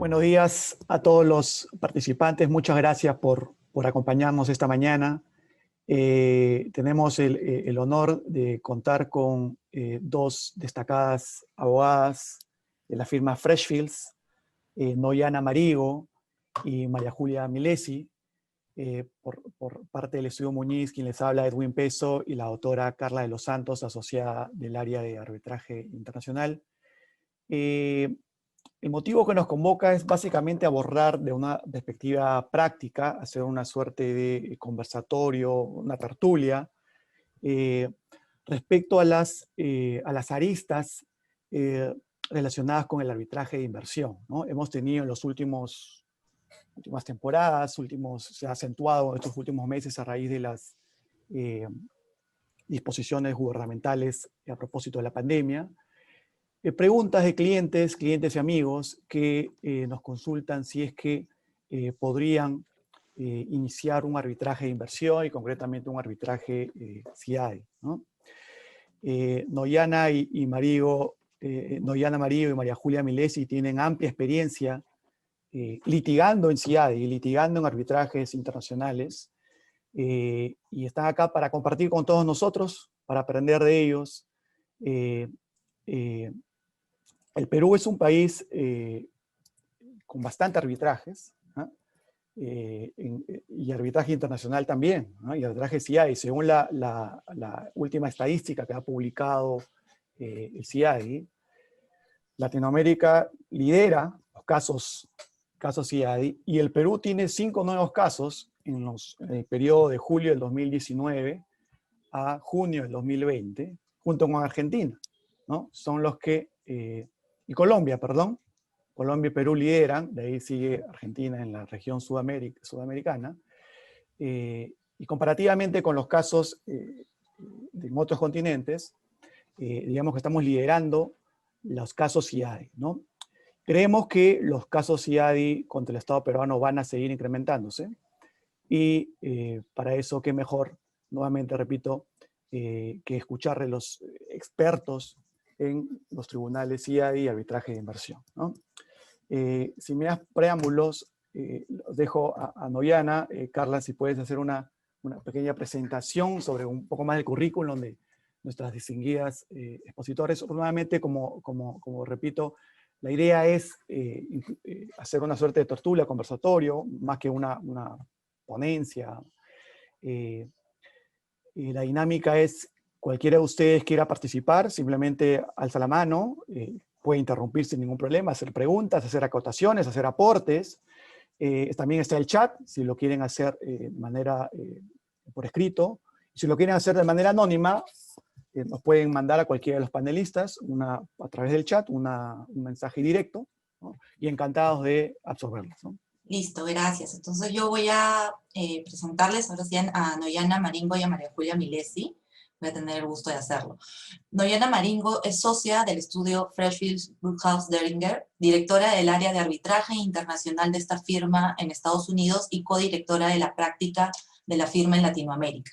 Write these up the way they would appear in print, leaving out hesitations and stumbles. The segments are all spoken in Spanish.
Buenos días a todos los participantes. Muchas gracias por acompañarnos esta mañana. Tenemos el honor de contar con dos destacadas abogadas de la firma Freshfields, Noyana Marigo y María Julia Milesi. Por parte del Estudio Muñiz, quien les habla, Edwin Peso, y la doctora Carla de los Santos, asociada del área de arbitraje internacional. El motivo que nos convoca es básicamente abordar de una perspectiva práctica, hacer una suerte de conversatorio, una tertulia, respecto a las aristas relacionadas con el arbitraje de inversión, ¿no? Hemos tenido en las últimas temporadas, se ha acentuado en estos últimos meses a raíz de las disposiciones gubernamentales a propósito de la pandemia, preguntas de clientes y amigos que nos consultan si es que podrían iniciar un arbitraje de inversión y concretamente un arbitraje CIADI, ¿no? Noyana Marigo y María Julia Milesi tienen amplia experiencia litigando en CIADI, litigando en arbitrajes internacionales, y están acá para compartir con todos nosotros, para aprender de ellos. El Perú es un país con bastante arbitrajes, ¿no? Y arbitraje internacional también, ¿no? Y arbitraje CIADI. Según la última estadística que ha publicado el CIADI, Latinoamérica lidera los casos CIADI, y el Perú tiene 5 nuevos casos en el periodo de julio del 2019 a junio del 2020, junto con Argentina, ¿no? Son los que... y Colombia, perdón. Colombia y Perú lideran, de ahí sigue Argentina en la región sudamericana. Y comparativamente con los casos en otros continentes, digamos que estamos liderando los casos CIADI, ¿no? Creemos que los casos CIADI contra el Estado peruano van a seguir incrementándose, y para eso, qué mejor, nuevamente repito, que escuchar de los expertos en los tribunales CIADI y arbitraje de inversión, ¿no? Sin más preámbulos, los dejo a Noyana. Carla, si puedes hacer una pequeña presentación sobre un poco más del currículum de nuestras distinguidas expositores. Nuevamente, como repito, la idea es hacer una suerte de tertulia, conversatorio, más que una ponencia. La dinámica es: cualquiera de ustedes quiera participar, simplemente alza la mano, puede interrumpir sin ningún problema, hacer preguntas, hacer acotaciones, hacer aportes. También está el chat, si lo quieren hacer de manera por escrito. Si lo quieren hacer de manera anónima, nos pueden mandar a cualquiera de los panelistas a través del chat un mensaje directo, ¿no? Y encantados de absorberlos, ¿no? Listo, gracias. Entonces yo voy a presentarles ahora sí a Noyana Marigo y a María Julia Milesi. Voy a tener el gusto de hacerlo. Noyana Marigo es socia del estudio Freshfields Brookhouse Deringer, directora del área de arbitraje internacional de esta firma en Estados Unidos y codirectora de la práctica de la firma en Latinoamérica.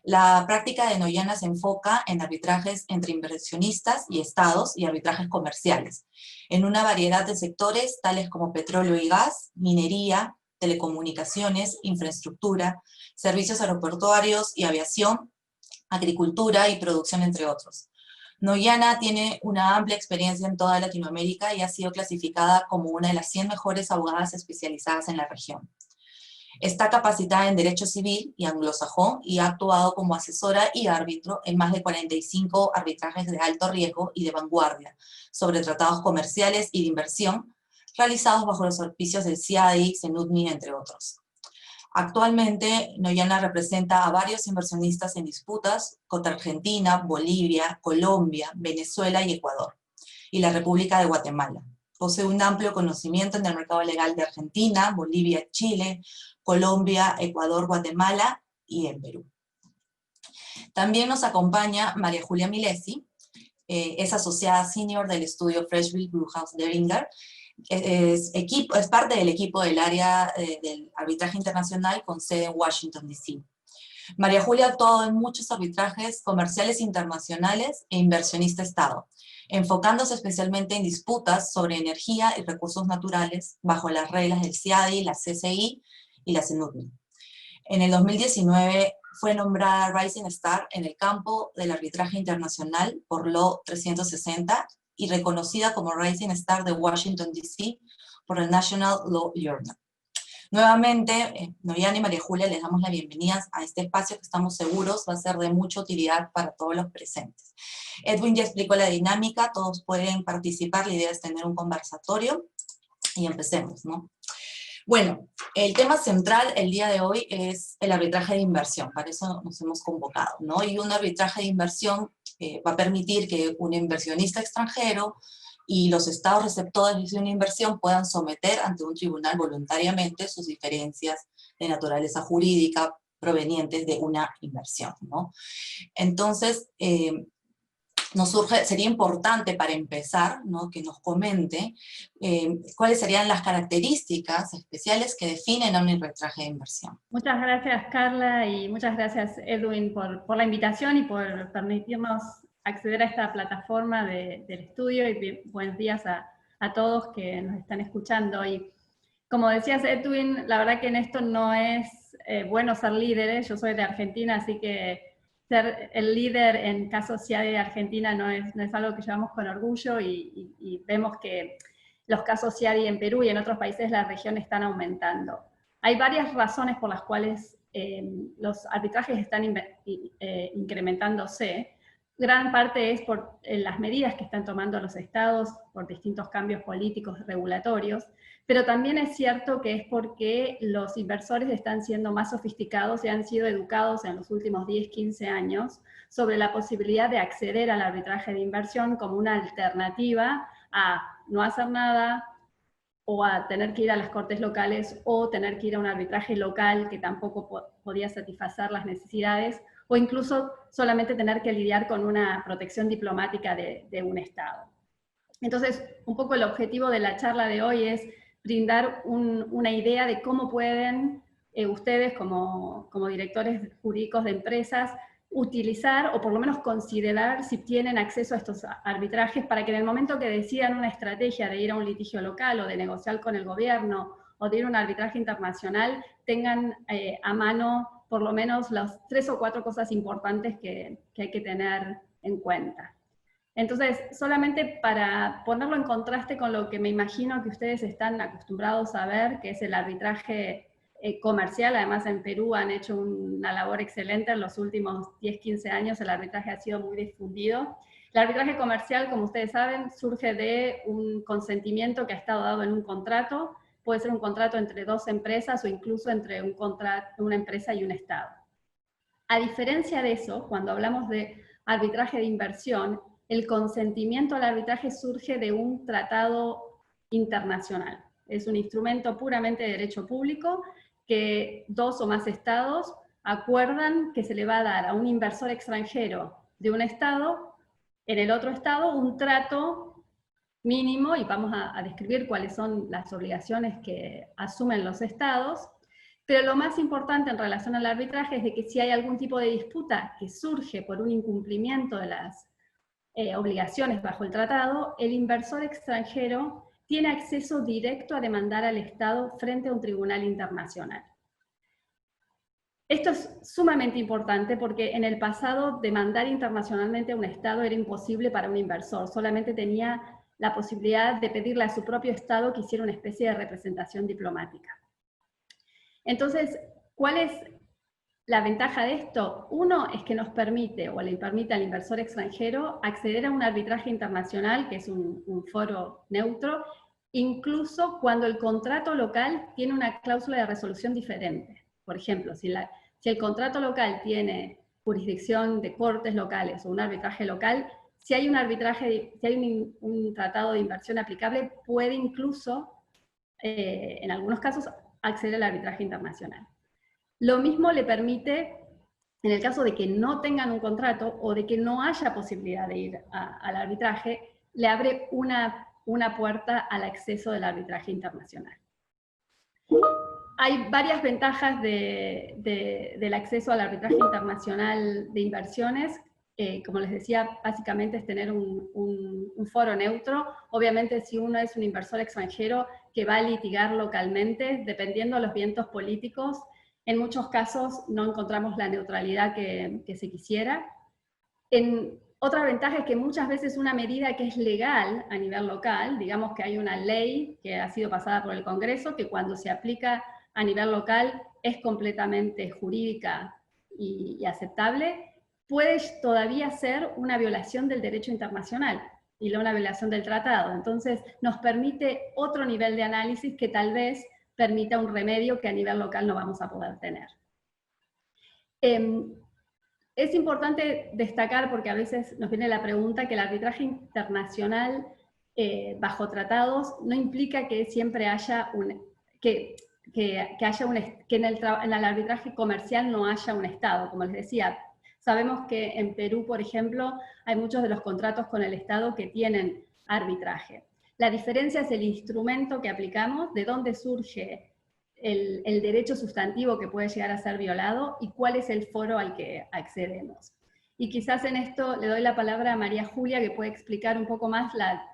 La práctica de Noyana se enfoca en arbitrajes entre inversionistas y estados y arbitrajes comerciales, en una variedad de sectores tales como petróleo y gas, minería, telecomunicaciones, infraestructura, servicios aeroportuarios y aviación, agricultura y producción, entre otros. Noyana tiene una amplia experiencia en toda Latinoamérica y ha sido clasificada como una de las 100 mejores abogadas especializadas en la región. Está capacitada en Derecho Civil y Anglosajón y ha actuado como asesora y árbitro en más de 45 arbitrajes de alto riesgo y de vanguardia sobre tratados comerciales y de inversión realizados bajo los auspicios del CIADI, CENUDNI, entre otros. Actualmente, Noyana representa a varios inversionistas en disputas contra Argentina, Bolivia, Colombia, Venezuela y Ecuador, y la República de Guatemala. Posee un amplio conocimiento en el mercado legal de Argentina, Bolivia, Chile, Colombia, Ecuador, Guatemala y el Perú. También nos acompaña María Julia Milesi, es asociada senior del estudio Freshfields Brookhouse Deringer, es parte del equipo del área del arbitraje internacional con sede en Washington, D.C. María Julia ha actuado en muchos arbitrajes comerciales internacionales e inversionista Estado. enfocándose especialmente en disputas sobre energía y recursos naturales bajo las reglas del CIADI, la CCI y la CNUCNI. En el 2019 fue nombrada Rising Star en el campo del arbitraje internacional por Law 360 y reconocida como Rising Star de Washington, D.C. por el National Law Journal. Nuevamente, Noyana y María Julia, les damos la bienvenida a este espacio que estamos seguros va a ser de mucha utilidad para todos los presentes. Edwin ya explicó la dinámica, todos pueden participar, la idea es tener un conversatorio y empecemos, ¿no? Bueno, el tema central el día de hoy es el arbitraje de inversión, para eso nos hemos convocado, ¿no? Y un arbitraje de inversión va a permitir que un inversionista extranjero y los estados receptores de una inversión puedan someter ante un tribunal voluntariamente sus diferencias de naturaleza jurídica provenientes de una inversión, ¿no? Entonces, sería importante para empezar, ¿no?, que nos comente cuáles serían las características especiales que definen a un arbitraje de inversión. Muchas gracias, Carla, y muchas gracias, Edwin, por la invitación y por permitirnos acceder a esta plataforma del estudio, y buenos días a todos que nos están escuchando. Y como decías, Edwin, la verdad que en esto no es bueno ser líderes. Yo soy de Argentina, así que ser el líder en casos CIADI de Argentina no es algo que llevamos con orgullo, y vemos que los casos CIADI en Perú y en otros países de la región están aumentando. Hay varias razones por las cuales los arbitrajes están incrementándose. Gran parte es por las medidas que están tomando los estados, por distintos cambios políticos regulatorios, pero también es cierto que es porque los inversores están siendo más sofisticados y han sido educados en los últimos 10, 15 años sobre la posibilidad de acceder al arbitraje de inversión como una alternativa a no hacer nada, o a tener que ir a las cortes locales, o tener que ir a un arbitraje local que tampoco podía satisfacer las necesidades, o incluso solamente tener que lidiar con una protección diplomática de un Estado. Entonces, un poco el objetivo de la charla de hoy es brindar una idea de cómo pueden ustedes, como directores jurídicos de empresas, utilizar o por lo menos considerar si tienen acceso a estos arbitrajes, para que en el momento que decidan una estrategia de ir a un litigio local o de negociar con el gobierno o de ir a un arbitraje internacional, tengan a mano por lo menos las 3 o 4 cosas importantes que hay que tener en cuenta. Entonces, solamente para ponerlo en contraste con lo que me imagino que ustedes están acostumbrados a ver, que es el arbitraje comercial. Además, en Perú han hecho una labor excelente en los últimos 10, 15 años, el arbitraje ha sido muy difundido. El arbitraje comercial, como ustedes saben, surge de un consentimiento que ha estado dado en un contrato. Puede ser un contrato entre 2 empresas o incluso entre una empresa y un Estado. A diferencia de eso, cuando hablamos de arbitraje de inversión, el consentimiento al arbitraje surge de un tratado internacional. Es un instrumento puramente de derecho público que 2 o más estados acuerdan que se le va a dar a un inversor extranjero de un estado, en el otro estado, un trato mínimo, y vamos a describir cuáles son las obligaciones que asumen los estados. Pero lo más importante en relación al arbitraje es de que si hay algún tipo de disputa que surge por un incumplimiento de las obligaciones bajo el tratado, el inversor extranjero tiene acceso directo a demandar al Estado frente a un tribunal internacional. Esto es sumamente importante porque en el pasado demandar internacionalmente a un Estado era imposible para un inversor, solamente tenía la posibilidad de pedirle a su propio Estado que hiciera una especie de representación diplomática. Entonces, ¿cuál es la ventaja de esto? Uno es que nos permite, o le permite al inversor extranjero, acceder a un arbitraje internacional, que es un foro neutro, incluso cuando el contrato local tiene una cláusula de resolución diferente. Por ejemplo, si el contrato local tiene jurisdicción de cortes locales o un arbitraje local, si hay un arbitraje, si hay un tratado de inversión aplicable, puede incluso, en algunos casos, acceder al arbitraje internacional. Lo mismo le permite, en el caso de que no tengan un contrato o de que no haya posibilidad de ir al arbitraje, le abre una puerta al acceso del arbitraje internacional. Hay varias ventajas del acceso al arbitraje internacional de inversiones. como les decía, básicamente es tener un foro neutro. Obviamente si uno es un inversor extranjero que va a litigar localmente, dependiendo de los vientos políticos, en muchos casos no encontramos la neutralidad que se quisiera. Otra ventaja es que muchas veces una medida que es legal a nivel local, digamos que hay una ley que ha sido pasada por el Congreso, que cuando se aplica a nivel local es completamente jurídica y aceptable, puede todavía ser una violación del derecho internacional y no una violación del tratado. Entonces nos permite otro nivel de análisis que tal vez permita un remedio que a nivel local no vamos a poder tener. Es importante destacar, porque a veces nos viene la pregunta, que el arbitraje internacional bajo tratados no implica que siempre haya que en el arbitraje comercial no haya un Estado. Como les decía, sabemos que en Perú, por ejemplo, hay muchos de los contratos con el Estado que tienen arbitraje. La diferencia es el instrumento que aplicamos, de dónde surge el derecho sustantivo que puede llegar a ser violado y cuál es el foro al que accedemos. Y quizás en esto le doy la palabra a María Julia, que puede explicar un poco más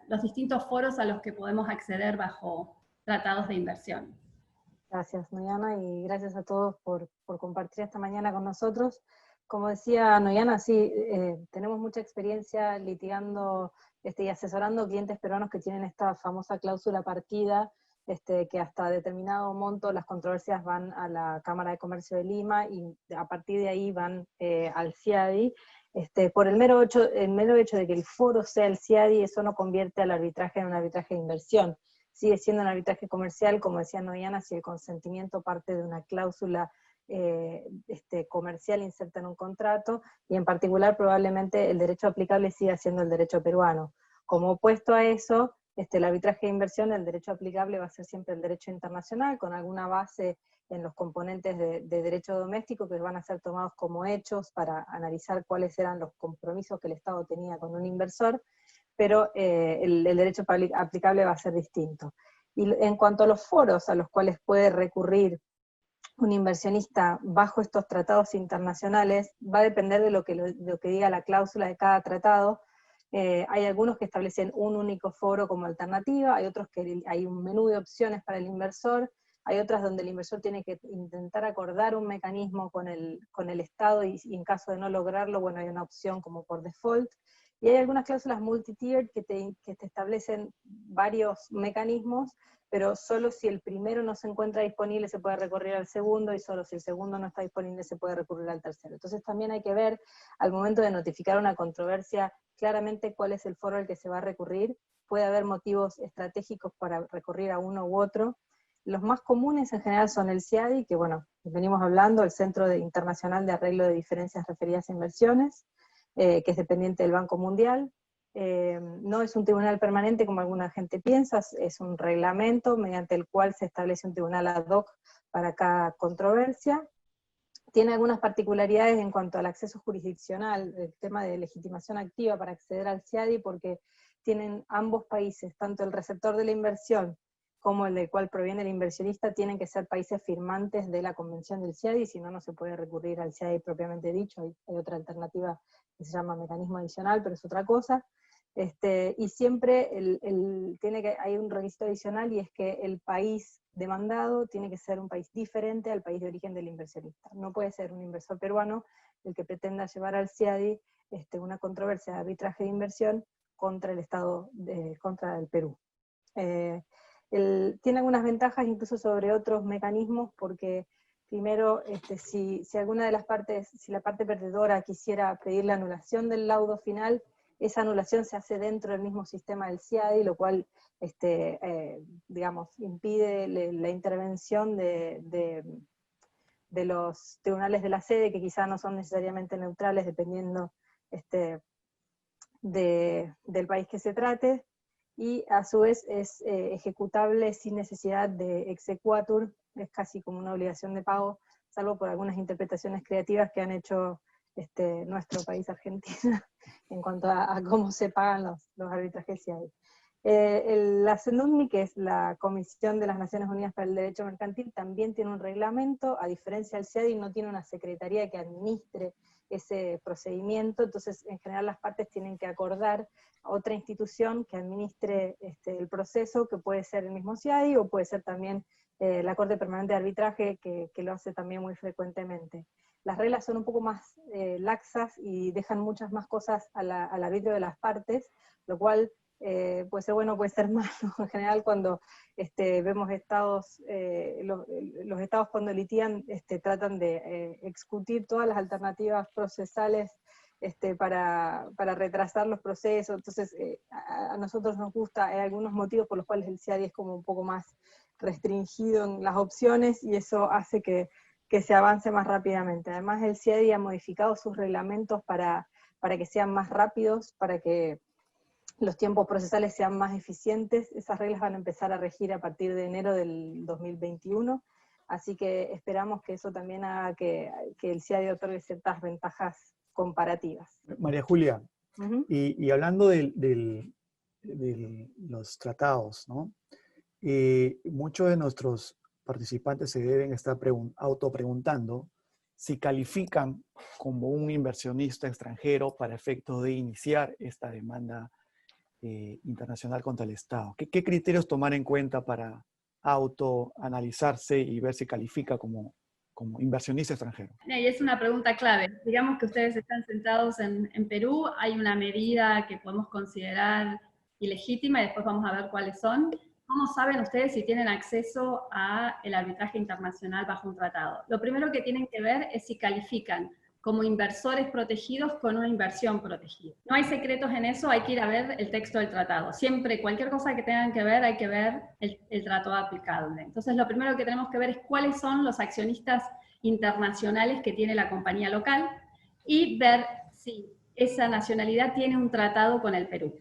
los distintos foros a los que podemos acceder bajo tratados de inversión. Gracias, Noyana, y gracias a todos por compartir esta mañana con nosotros. Como decía Noyana, sí, tenemos mucha experiencia litigando y asesorando clientes peruanos que tienen esta famosa cláusula partida, que hasta determinado monto las controversias van a la Cámara de Comercio de Lima y a partir de ahí van al CIADI. Por el mero hecho de que el foro sea el CIADI, eso no convierte al arbitraje en un arbitraje de inversión. Sigue siendo un arbitraje comercial, como decía Noyana, si el consentimiento parte de una cláusula comercial inserta en un contrato, y en particular probablemente el derecho aplicable siga siendo el derecho peruano. Como opuesto a eso, el arbitraje de inversión, el derecho aplicable va a ser siempre el derecho internacional, con alguna base en los componentes de derecho doméstico que van a ser tomados como hechos para analizar cuáles eran los compromisos que el Estado tenía con un inversor, pero el derecho aplicable va a ser distinto. Y en cuanto a los foros a los cuales puede recurrir un inversionista bajo estos tratados internacionales, va a depender de lo que diga la cláusula de cada tratado. Hay algunos que establecen un único foro como alternativa, hay otros que hay un menú de opciones para el inversor, hay otras donde el inversor tiene que intentar acordar un mecanismo con el Estado, y en caso de no lograrlo, bueno, hay una opción como por default. Y hay algunas cláusulas multi-tiered que te establecen varios mecanismos, pero solo si el primero no se encuentra disponible se puede recurrir al segundo, y solo si el segundo no está disponible se puede recurrir al tercero. Entonces también hay que ver, al momento de notificar una controversia, claramente cuál es el foro al que se va a recurrir. Puede haber motivos estratégicos para recurrir a uno u otro. Los más comunes en general son el CIADI, que bueno, venimos hablando, el Centro Internacional de Arreglo de Diferencias Referidas a Inversiones, que es dependiente del Banco Mundial. No es un tribunal permanente como alguna gente piensa, es un reglamento mediante el cual se establece un tribunal ad hoc para cada controversia. Tiene algunas particularidades en cuanto al acceso jurisdiccional, el tema de legitimación activa para acceder al CIADI, porque tienen ambos países, tanto el receptor de la inversión como el del cual proviene el inversionista, tienen que ser países firmantes de la Convención del CIADI, si no, no se puede recurrir al CIADI propiamente dicho. Hay otra alternativa que se llama mecanismo adicional, pero es otra cosa. Y siempre hay un requisito adicional, y es que el país demandado tiene que ser un país diferente al país de origen del inversionista. No puede ser un inversor peruano el que pretenda llevar al CIADI una controversia de arbitraje de inversión contra el Estado, contra el Perú. Tiene algunas ventajas incluso sobre otros mecanismos, porque primero, si alguna de las partes, si la parte perdedora quisiera pedir la anulación del laudo final, esa anulación se hace dentro del mismo sistema del CIADI, lo cual, digamos, impide la intervención de los tribunales de la sede, que quizá no son necesariamente neutrales dependiendo del país que se trate, y a su vez es ejecutable sin necesidad de exequatur, es casi como una obligación de pago, salvo por algunas interpretaciones creativas que han hecho nuestro país, Argentina, en cuanto a cómo se pagan los arbitrajes CIADI. La CENUMI, que es la Comisión de las Naciones Unidas para el Derecho Mercantil, también tiene un reglamento. A diferencia del CIADI, no tiene una secretaría que administre ese procedimiento. Entonces, en general las partes tienen que acordar a otra institución que administre el proceso, que puede ser el mismo CIADI o puede ser también la Corte Permanente de Arbitraje, que lo hace también muy frecuentemente. Las reglas son un poco más laxas y dejan muchas más cosas al arbitrio de las partes, lo cual puede ser bueno, puede ser malo. En general, cuando vemos estados, los estados cuando litían tratan de discutir todas las alternativas procesales para retrasar los procesos. Entonces, a nosotros nos gusta, hay algunos motivos por los cuales el CIADI es como un poco más restringido en las opciones, y eso hace que se avance más rápidamente. Además, el CIADI ha modificado sus reglamentos para que sean más rápidos, para que los tiempos procesales sean más eficientes. Esas reglas van a empezar a regir a partir de enero del 2021, así que esperamos que eso también haga que el CIADI otorgue ciertas ventajas comparativas. María Julia, Uh-huh. y hablando de los tratados, ¿no? Muchos de nuestros participantes se deben estar autopreguntando si califican como un inversionista extranjero para efectos de iniciar esta demanda internacional contra el Estado. ¿Qué criterios tomar en cuenta para autoanalizarse y ver si califica como inversionista extranjero? Y es una pregunta clave. Digamos que ustedes están sentados en Perú, hay una medida que podemos considerar ilegítima y después vamos a ver cuáles son. ¿Cómo saben ustedes si tienen acceso al arbitraje internacional bajo un tratado? Lo primero que tienen que ver es si califican como inversores protegidos con una inversión protegida. No hay secretos en eso, hay que ir a ver el texto del tratado. Siempre, cualquier cosa que tengan que ver, hay que ver el tratado aplicable. Entonces, lo primero que tenemos que ver es cuáles son los accionistas internacionales que tiene la compañía local y ver si esa nacionalidad tiene un tratado con el Perú.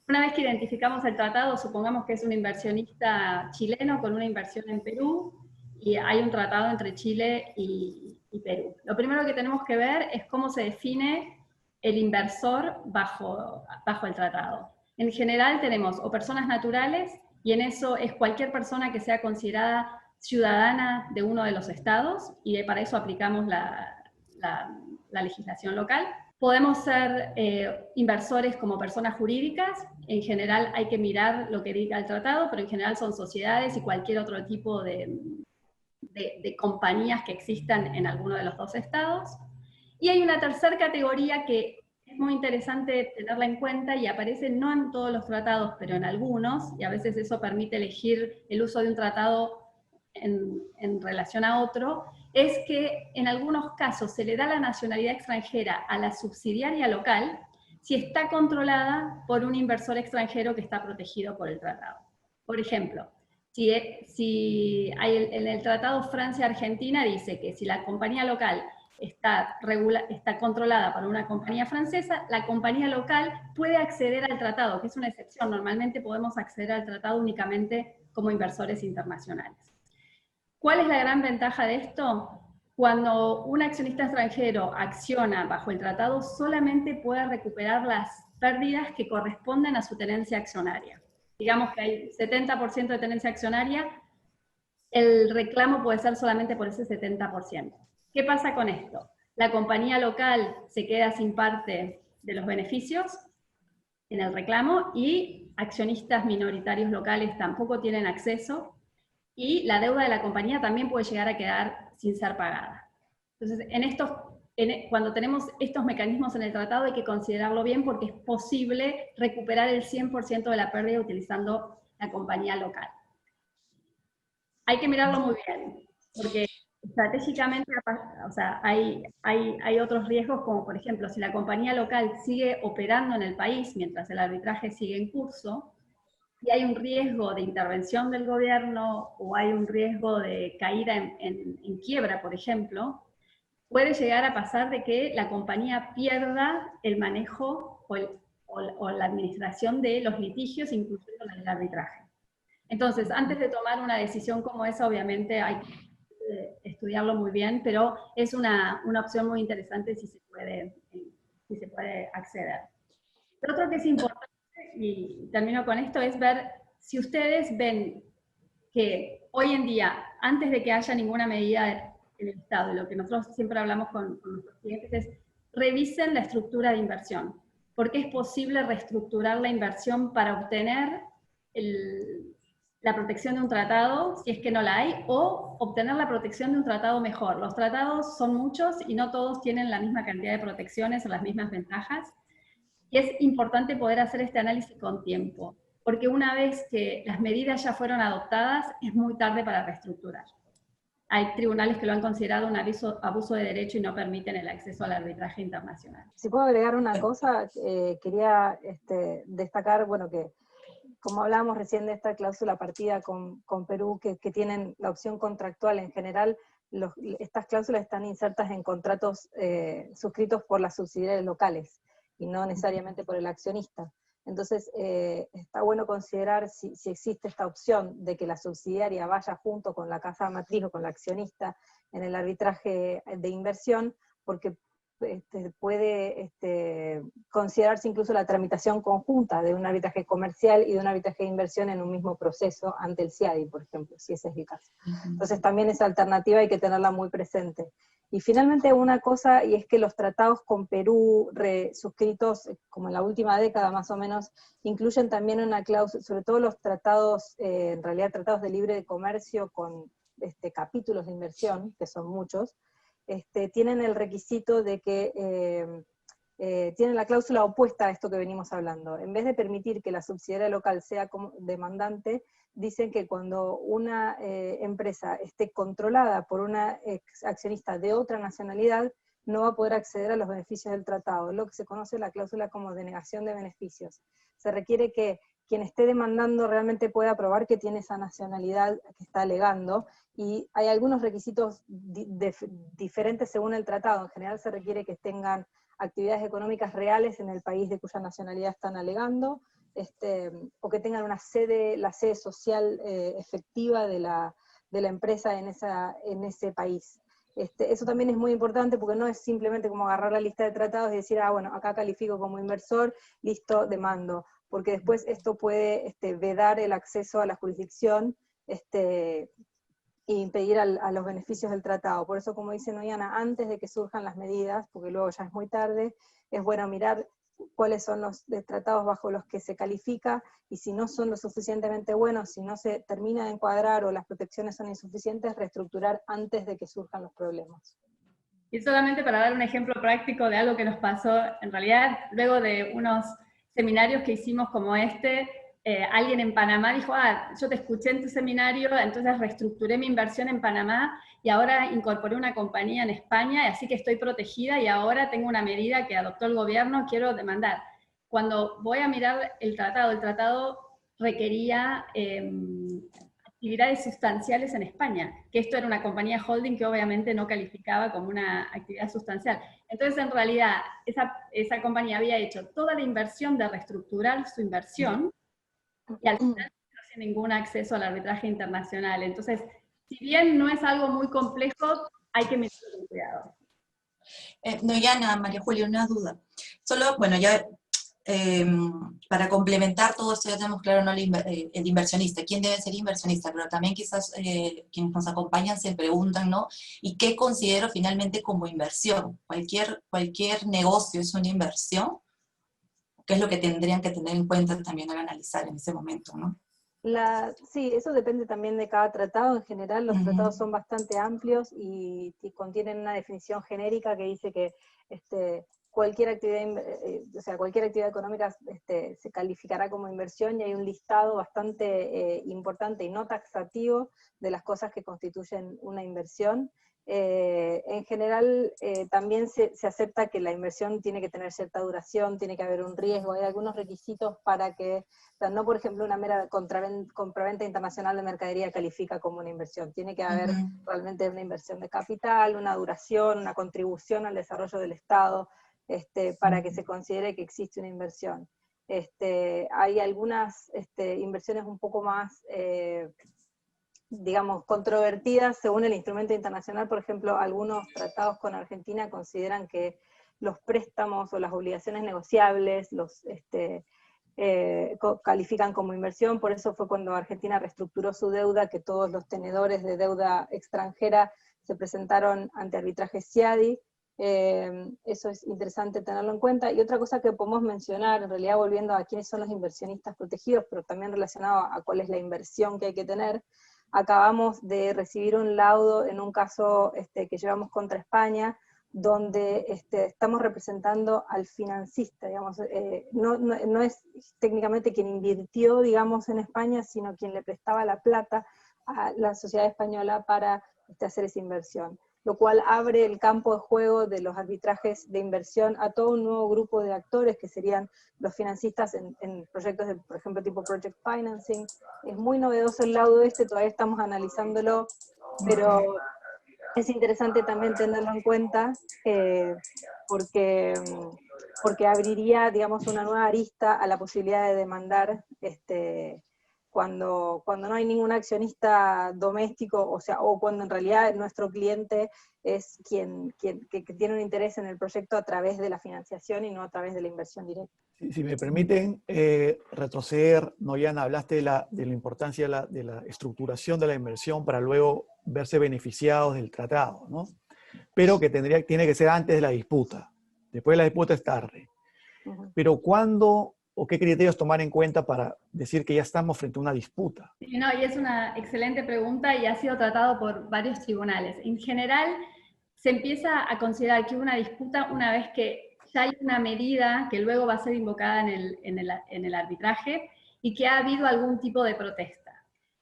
Una vez que identificamos el tratado, supongamos que es un inversionista chileno con una inversión en Perú y hay un tratado entre Chile y Perú. Lo primero que tenemos que ver es cómo se define el inversor bajo el tratado. En general tenemos o personas naturales, y en eso es cualquier persona que sea considerada ciudadana de uno de los estados, y para eso aplicamos la legislación local. Podemos ser inversores como personas jurídicas. En general hay que mirar lo que diga el tratado, pero en general son sociedades y cualquier otro tipo de compañías que existan en alguno de los dos estados. Y hay una tercera categoría que es muy interesante tenerla en cuenta y aparece no en todos los tratados, pero en algunos, y a veces eso permite elegir el uso de un tratado en relación a otro, es que en algunos casos se le da la nacionalidad extranjera a la subsidiaria local si está controlada por un inversor extranjero que está protegido por el tratado. Por ejemplo, si hay en el tratado Francia-Argentina dice que si la compañía local está controlada por una compañía francesa, la compañía local puede acceder al tratado, que es una excepción. Normalmente podemos acceder al tratado únicamente como inversores internacionales. ¿Cuál es la gran ventaja de esto? Cuando un accionista extranjero acciona bajo el tratado, solamente puede recuperar las pérdidas que corresponden a su tenencia accionaria. Digamos que hay 70% de tenencia accionaria, el reclamo puede ser solamente por ese 70%. ¿Qué pasa con esto? La compañía local se queda sin parte de los beneficios en el reclamo y accionistas minoritarios locales tampoco tienen acceso, y la deuda de la compañía también puede llegar a quedar sin ser pagada. Entonces, cuando tenemos estos mecanismos en el tratado hay que considerarlo bien porque es posible recuperar el 100% de la pérdida utilizando la compañía local. Hay que mirarlo muy bien, porque estratégicamente, o sea, hay otros riesgos, como por ejemplo, si la compañía local sigue operando en el país mientras el arbitraje sigue en curso, y hay un riesgo de intervención del gobierno o hay un riesgo de caída en quiebra, por ejemplo, puede llegar a pasar de que la compañía pierda el manejo o la administración de los litigios, incluyendo el arbitraje. Entonces, antes de tomar una decisión como esa, obviamente hay que estudiarlo muy bien, pero es una opción muy interesante si se puede acceder. Lo otro que es importante, y termino con esto, es ver si ustedes ven que hoy en día, antes de que haya ninguna medida en el Estado, y lo que nosotros siempre hablamos con nuestros clientes es revisen la estructura de inversión, porque es posible reestructurar la inversión para obtener la protección de un tratado, si es que no la hay, o obtener la protección de un tratado mejor. Los tratados son muchos y no todos tienen la misma cantidad de protecciones o las mismas ventajas, y es importante poder hacer este análisis con tiempo, porque una vez que las medidas ya fueron adoptadas, es muy tarde para reestructurar. Hay tribunales que lo han considerado un abuso de derecho y no permiten el acceso al arbitraje internacional. Si puedo agregar una cosa, quería destacar, bueno, que como hablábamos recién de esta cláusula partida con Perú, que tienen la opción contractual en general, estas cláusulas están insertas en contratos suscritos por las subsidiarias locales, y no necesariamente por el accionista. Entonces, está bueno considerar si existe esta opción de que la subsidiaria vaya junto con la casa matriz o con la accionista en el arbitraje de inversión, porque puede considerarse incluso la tramitación conjunta de un arbitraje comercial y de un arbitraje de inversión en un mismo proceso ante el CIADI, por ejemplo, si ese es el caso. Entonces también esa alternativa hay que tenerla muy presente. Y finalmente una cosa, y es que los tratados con Perú suscritos como en la última década más o menos, incluyen también una cláusula, sobre todo los tratados, en realidad tratados de libre comercio con capítulos de inversión, que son muchos, tienen el requisito de que tienen la cláusula opuesta a esto que venimos hablando. En vez de permitir que la subsidiaria local sea como demandante, dicen que cuando una empresa esté controlada por una accionista de otra nacionalidad, no va a poder acceder a los beneficios del tratado, lo que se conoce la cláusula como denegación de beneficios. Se requiere que quien esté demandando realmente pueda probar que tiene esa nacionalidad que está alegando, y hay algunos requisitos diferentes según el tratado. En general se requiere que tengan actividades económicas reales en el país de cuya nacionalidad están alegando, o que tengan la sede social efectiva de la empresa en ese país. Eso también es muy importante porque no es simplemente como agarrar la lista de tratados y decir, bueno, acá califico como inversor, listo, demando, porque después esto puede vedar el acceso a la jurisdicción e impedir a los beneficios del tratado. Por eso, como dice Noyana, antes de que surjan las medidas, porque luego ya es muy tarde, es bueno mirar cuáles son los tratados bajo los que se califica, y si no son lo suficientemente buenos, si no se termina de encuadrar o las protecciones son insuficientes, reestructurar antes de que surjan los problemas. Y solamente para dar un ejemplo práctico de algo que nos pasó, en realidad, luego de unos seminarios que hicimos como alguien en Panamá dijo, yo te escuché en tu seminario, entonces reestructuré mi inversión en Panamá y ahora incorporé una compañía en España, así que estoy protegida y ahora tengo una medida que adoptó el gobierno, quiero demandar. Cuando voy a mirar el tratado requería actividades sustanciales en España, que esto era una compañía holding que obviamente no calificaba como una actividad sustancial. Entonces, en realidad, esa compañía había hecho toda la inversión de reestructurar su inversión, y al final no tiene ningún acceso al arbitraje internacional. Entonces, si bien no es algo muy complejo, hay que meterlo con cuidado. Noyana, María Julia, una duda. Solo, bueno, ya para complementar todo esto ya tenemos claro, ¿no? El inversionista, quién debe ser inversionista, pero también quizás quienes nos acompañan se preguntan, ¿no? ¿Y qué considero finalmente como inversión? ¿Cualquier negocio es una inversión? ¿Qué es lo que tendrían que tener en cuenta también al analizar en ese momento, ¿no? Sí, eso depende también de cada tratado. En general los tratados son bastante amplios y contienen una definición genérica que dice que cualquier actividad económica se calificará como inversión, y hay un listado bastante importante y no taxativo de las cosas que constituyen una inversión. En general también se acepta que la inversión tiene que tener cierta duración, tiene que haber un riesgo, hay algunos requisitos para que, o sea, no por ejemplo una mera compraventa internacional de mercadería califica como una inversión, tiene que haber realmente una inversión de capital, una duración, una contribución al desarrollo del Estado, para que se considere que existe una inversión. Hay algunas inversiones un poco más digamos, controvertidas según el instrumento internacional. Por ejemplo, algunos tratados con Argentina consideran que los préstamos o las obligaciones negociables califican como inversión. Por eso fue cuando Argentina reestructuró su deuda, que todos los tenedores de deuda extranjera se presentaron ante arbitraje CIADI, Eso es interesante tenerlo en cuenta. Y otra cosa que podemos mencionar, en realidad volviendo a quiénes son los inversionistas protegidos, pero también relacionado a cuál es la inversión que hay que tener, acabamos de recibir un laudo en un caso que llevamos contra España, donde estamos representando al financista, digamos, no es técnicamente quien invirtió, digamos, en España, sino quien le prestaba la plata a la sociedad española para hacer esa inversión, lo cual abre el campo de juego de los arbitrajes de inversión a todo un nuevo grupo de actores que serían los financistas en proyectos de, por ejemplo, tipo project financing. Es muy novedoso el laudo todavía estamos analizándolo, pero es interesante también tenerlo en cuenta porque abriría, digamos, una nueva arista a la posibilidad de demandar cuando no hay ningún accionista doméstico, o cuando en realidad nuestro cliente es quien tiene un interés en el proyecto a través de la financiación y no a través de la inversión directa. Si me permiten retroceder, Noyana, hablaste de la importancia de la estructuración de la inversión para luego verse beneficiados del tratado, ¿no? Pero que tiene que ser antes de la disputa. Después de la disputa es tarde. Pero ¿cuándo o qué criterios tomar en cuenta para decir que ya estamos frente a una disputa? Sí, no, y es una excelente pregunta y ha sido tratado por varios tribunales. En general, se empieza a considerar que una disputa una vez que ya hay una medida que luego va a ser invocada en el arbitraje y que ha habido algún tipo de protesta.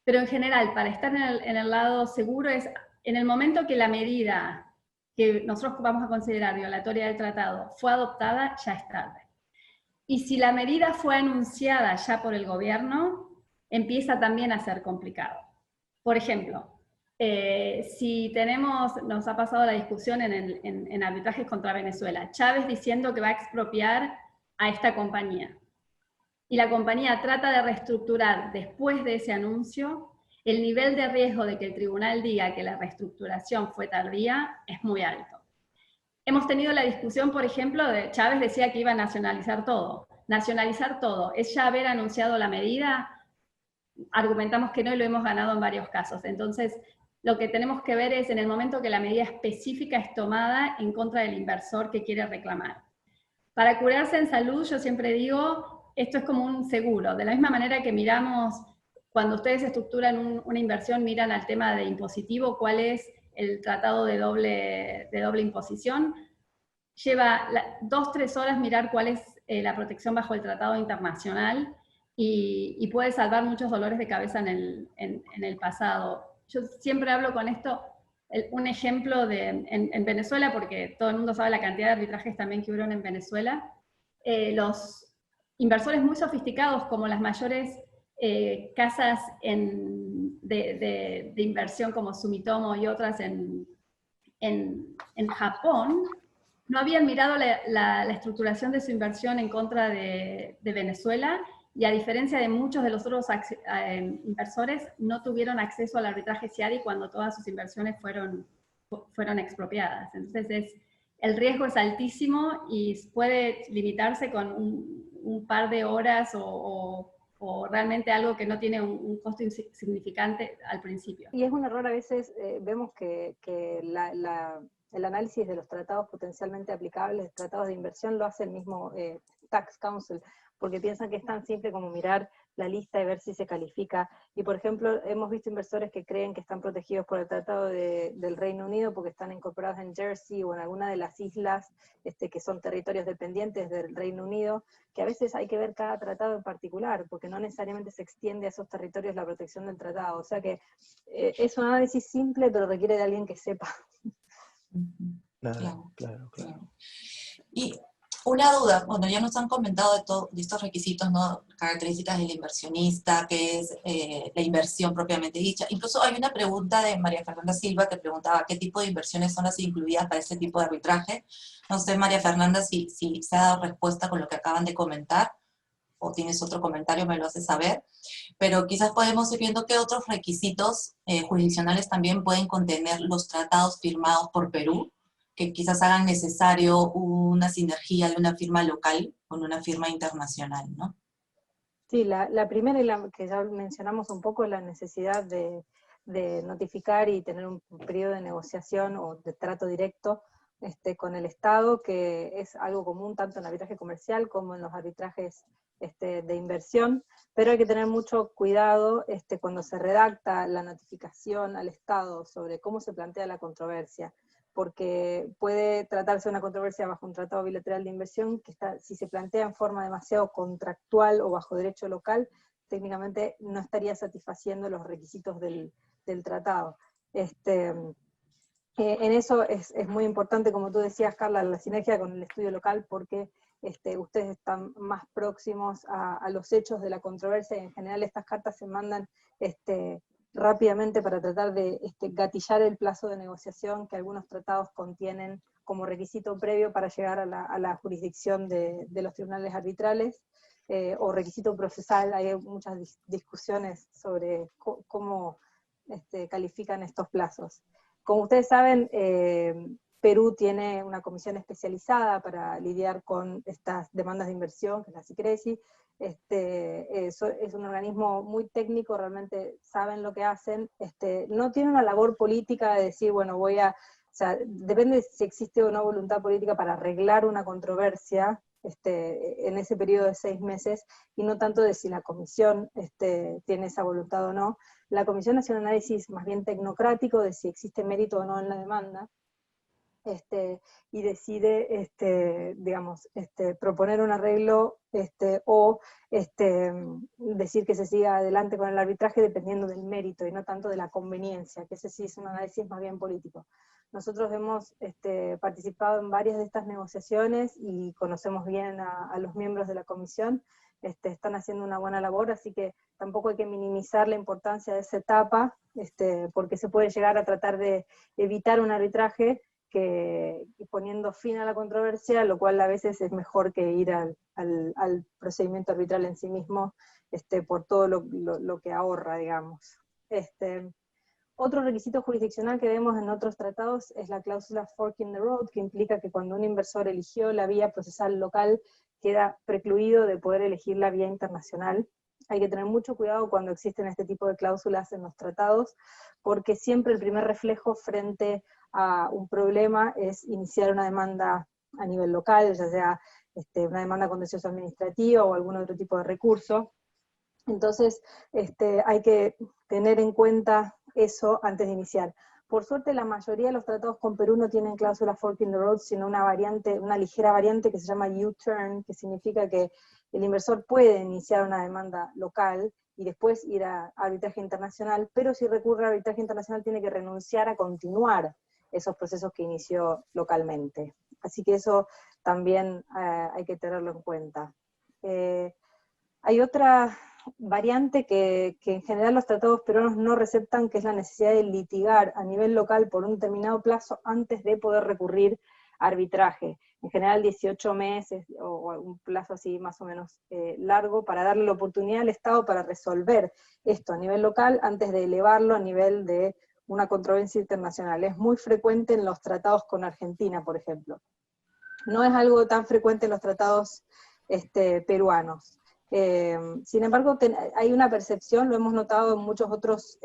Pero en general, para estar en el lado seguro, es en el momento que la medida que nosotros vamos a considerar violatoria del tratado fue adoptada, ya es tarde. Y si la medida fue anunciada ya por el gobierno, empieza también a ser complicado. Por ejemplo, si nos ha pasado la discusión en arbitrajes contra Venezuela, Chávez diciendo que va a expropiar a esta compañía, y la compañía trata de reestructurar después de ese anuncio, el nivel de riesgo de que el tribunal diga que la reestructuración fue tardía es muy alto. Hemos tenido la discusión, por ejemplo, de Chávez decía que iba a nacionalizar todo. Nacionalizar todo, ¿es ya haber anunciado la medida? Argumentamos que no y lo hemos ganado en varios casos. Entonces, lo que tenemos que ver es en el momento que la medida específica es tomada en contra del inversor que quiere reclamar. Para curarse en salud, yo siempre digo, esto es como un seguro. De la misma manera que miramos, cuando ustedes estructuran una inversión, miran al tema de impositivo, cuál es el tratado de doble imposición. Lleva 2-3 horas mirar cuál es la protección bajo el tratado internacional y puede salvar muchos dolores de cabeza en el pasado. Yo siempre hablo con esto, un ejemplo en Venezuela, porque todo el mundo sabe la cantidad de arbitrajes también que hubieron en Venezuela. Los inversores muy sofisticados, como las mayores casas de inversión como Sumitomo y otras en Japón, no habían mirado la estructuración de su inversión en contra de Venezuela, y a diferencia de muchos de los otros inversores, no tuvieron acceso al arbitraje CIADI cuando todas sus inversiones fueron expropiadas. Entonces el riesgo es altísimo y puede limitarse con un par de horas o realmente algo que no tiene un costo insignificante al principio. Y es un error a veces, vemos que el análisis de los tratados potencialmente aplicables, tratados de inversión, lo hace el mismo Tax Council, porque piensan que es tan simple como mirar la lista y ver si se califica. Y por ejemplo, hemos visto inversores que creen que están protegidos por el Tratado del Reino Unido porque están incorporados en Jersey o en alguna de las islas que son territorios dependientes del Reino Unido, que a veces hay que ver cada tratado en particular, porque no necesariamente se extiende a esos territorios la protección del tratado. O sea que es un análisis simple, pero requiere de alguien que sepa. Claro. Y una duda, bueno, ya nos han comentado de estos requisitos, ¿no? Características del inversionista, que es la inversión propiamente dicha. Incluso hay una pregunta de María Fernanda Silva que preguntaba qué tipo de inversiones son las incluidas para este tipo de arbitraje. No sé, María Fernanda, si se ha dado respuesta con lo que acaban de comentar, o tienes otro comentario, me lo haces saber. Pero quizás podemos ir viendo qué otros requisitos jurisdiccionales también pueden contener los tratados firmados por Perú, que quizás hagan necesario una sinergia de una firma local con una firma internacional, ¿no? Sí, la primera, y la que ya mencionamos un poco, la necesidad de notificar y tener un periodo de negociación o de trato directo con el Estado, que es algo común tanto en arbitraje comercial como en los arbitrajes de inversión, pero hay que tener mucho cuidado cuando se redacta la notificación al Estado sobre cómo se plantea la controversia, porque puede tratarse de una controversia bajo un tratado bilateral de inversión que si se plantea en forma demasiado contractual o bajo derecho local, técnicamente no estaría satisfaciendo los requisitos del tratado. En eso es muy importante, como tú decías, Carla, la sinergia con el estudio local, porque ustedes están más próximos a los hechos de la controversia, y en general estas cartas se mandan rápidamente para tratar de gatillar el plazo de negociación que algunos tratados contienen como requisito previo para llegar a la jurisdicción de los tribunales arbitrales, o requisito procesal. Hay muchas discusiones sobre cómo califican estos plazos. Como ustedes saben, Perú tiene una comisión especializada para lidiar con estas demandas de inversión, que es la SICRESI. Es un organismo muy técnico, realmente saben lo que hacen. No tiene una labor política de decir, bueno, o sea, depende de si existe o no voluntad política para arreglar una controversia en ese periodo de 6 meses, y no tanto de si la comisión tiene esa voluntad o no. La comisión hace un análisis más bien tecnocrático de si existe mérito o no en la demanda, y decide, digamos, proponer un arreglo, o decir que se siga adelante con el arbitraje dependiendo del mérito y no tanto de la conveniencia, que ese sí es un análisis más bien político. Nosotros hemos participado en varias de estas negociaciones y conocemos bien a los miembros de la comisión. Están haciendo una buena labor, así que tampoco hay que minimizar la importancia de esa etapa, porque se puede llegar a tratar de evitar un arbitraje que poniendo fin a la controversia, lo cual a veces es mejor que ir al procedimiento arbitral en sí mismo, por todo lo que ahorra, digamos. Otro requisito jurisdiccional que vemos en otros tratados es la cláusula fork in the road, que implica que cuando un inversor eligió la vía procesal local, queda precluido de poder elegir la vía internacional. Hay que tener mucho cuidado cuando existen este tipo de cláusulas en los tratados, porque siempre el primer reflejo frente a un problema es iniciar una demanda a nivel local, ya sea una demanda contencioso administrativa o algún otro tipo de recurso. Entonces, hay que tener en cuenta eso antes de iniciar. Por suerte, la mayoría de los tratados con Perú no tienen cláusula fork in the road, sino una ligera variante que se llama U-turn, que significa que el inversor puede iniciar una demanda local y después ir a arbitraje internacional, pero si recurre a arbitraje internacional tiene que renunciar a continuar esos procesos que inició localmente. Así que eso también hay que tenerlo en cuenta. Hay otra variante que en general los tratados peruanos no receptan, que es la necesidad de litigar a nivel local por un determinado plazo antes de poder recurrir a arbitraje. En general 18 meses o un plazo así más o menos largo, para darle la oportunidad al Estado para resolver esto a nivel local antes de elevarlo a nivel de una controversia internacional. Es muy frecuente en los tratados con Argentina, por ejemplo. No es algo tan frecuente en los tratados peruanos. Sin embargo, hay una percepción, lo hemos notado en muchos otras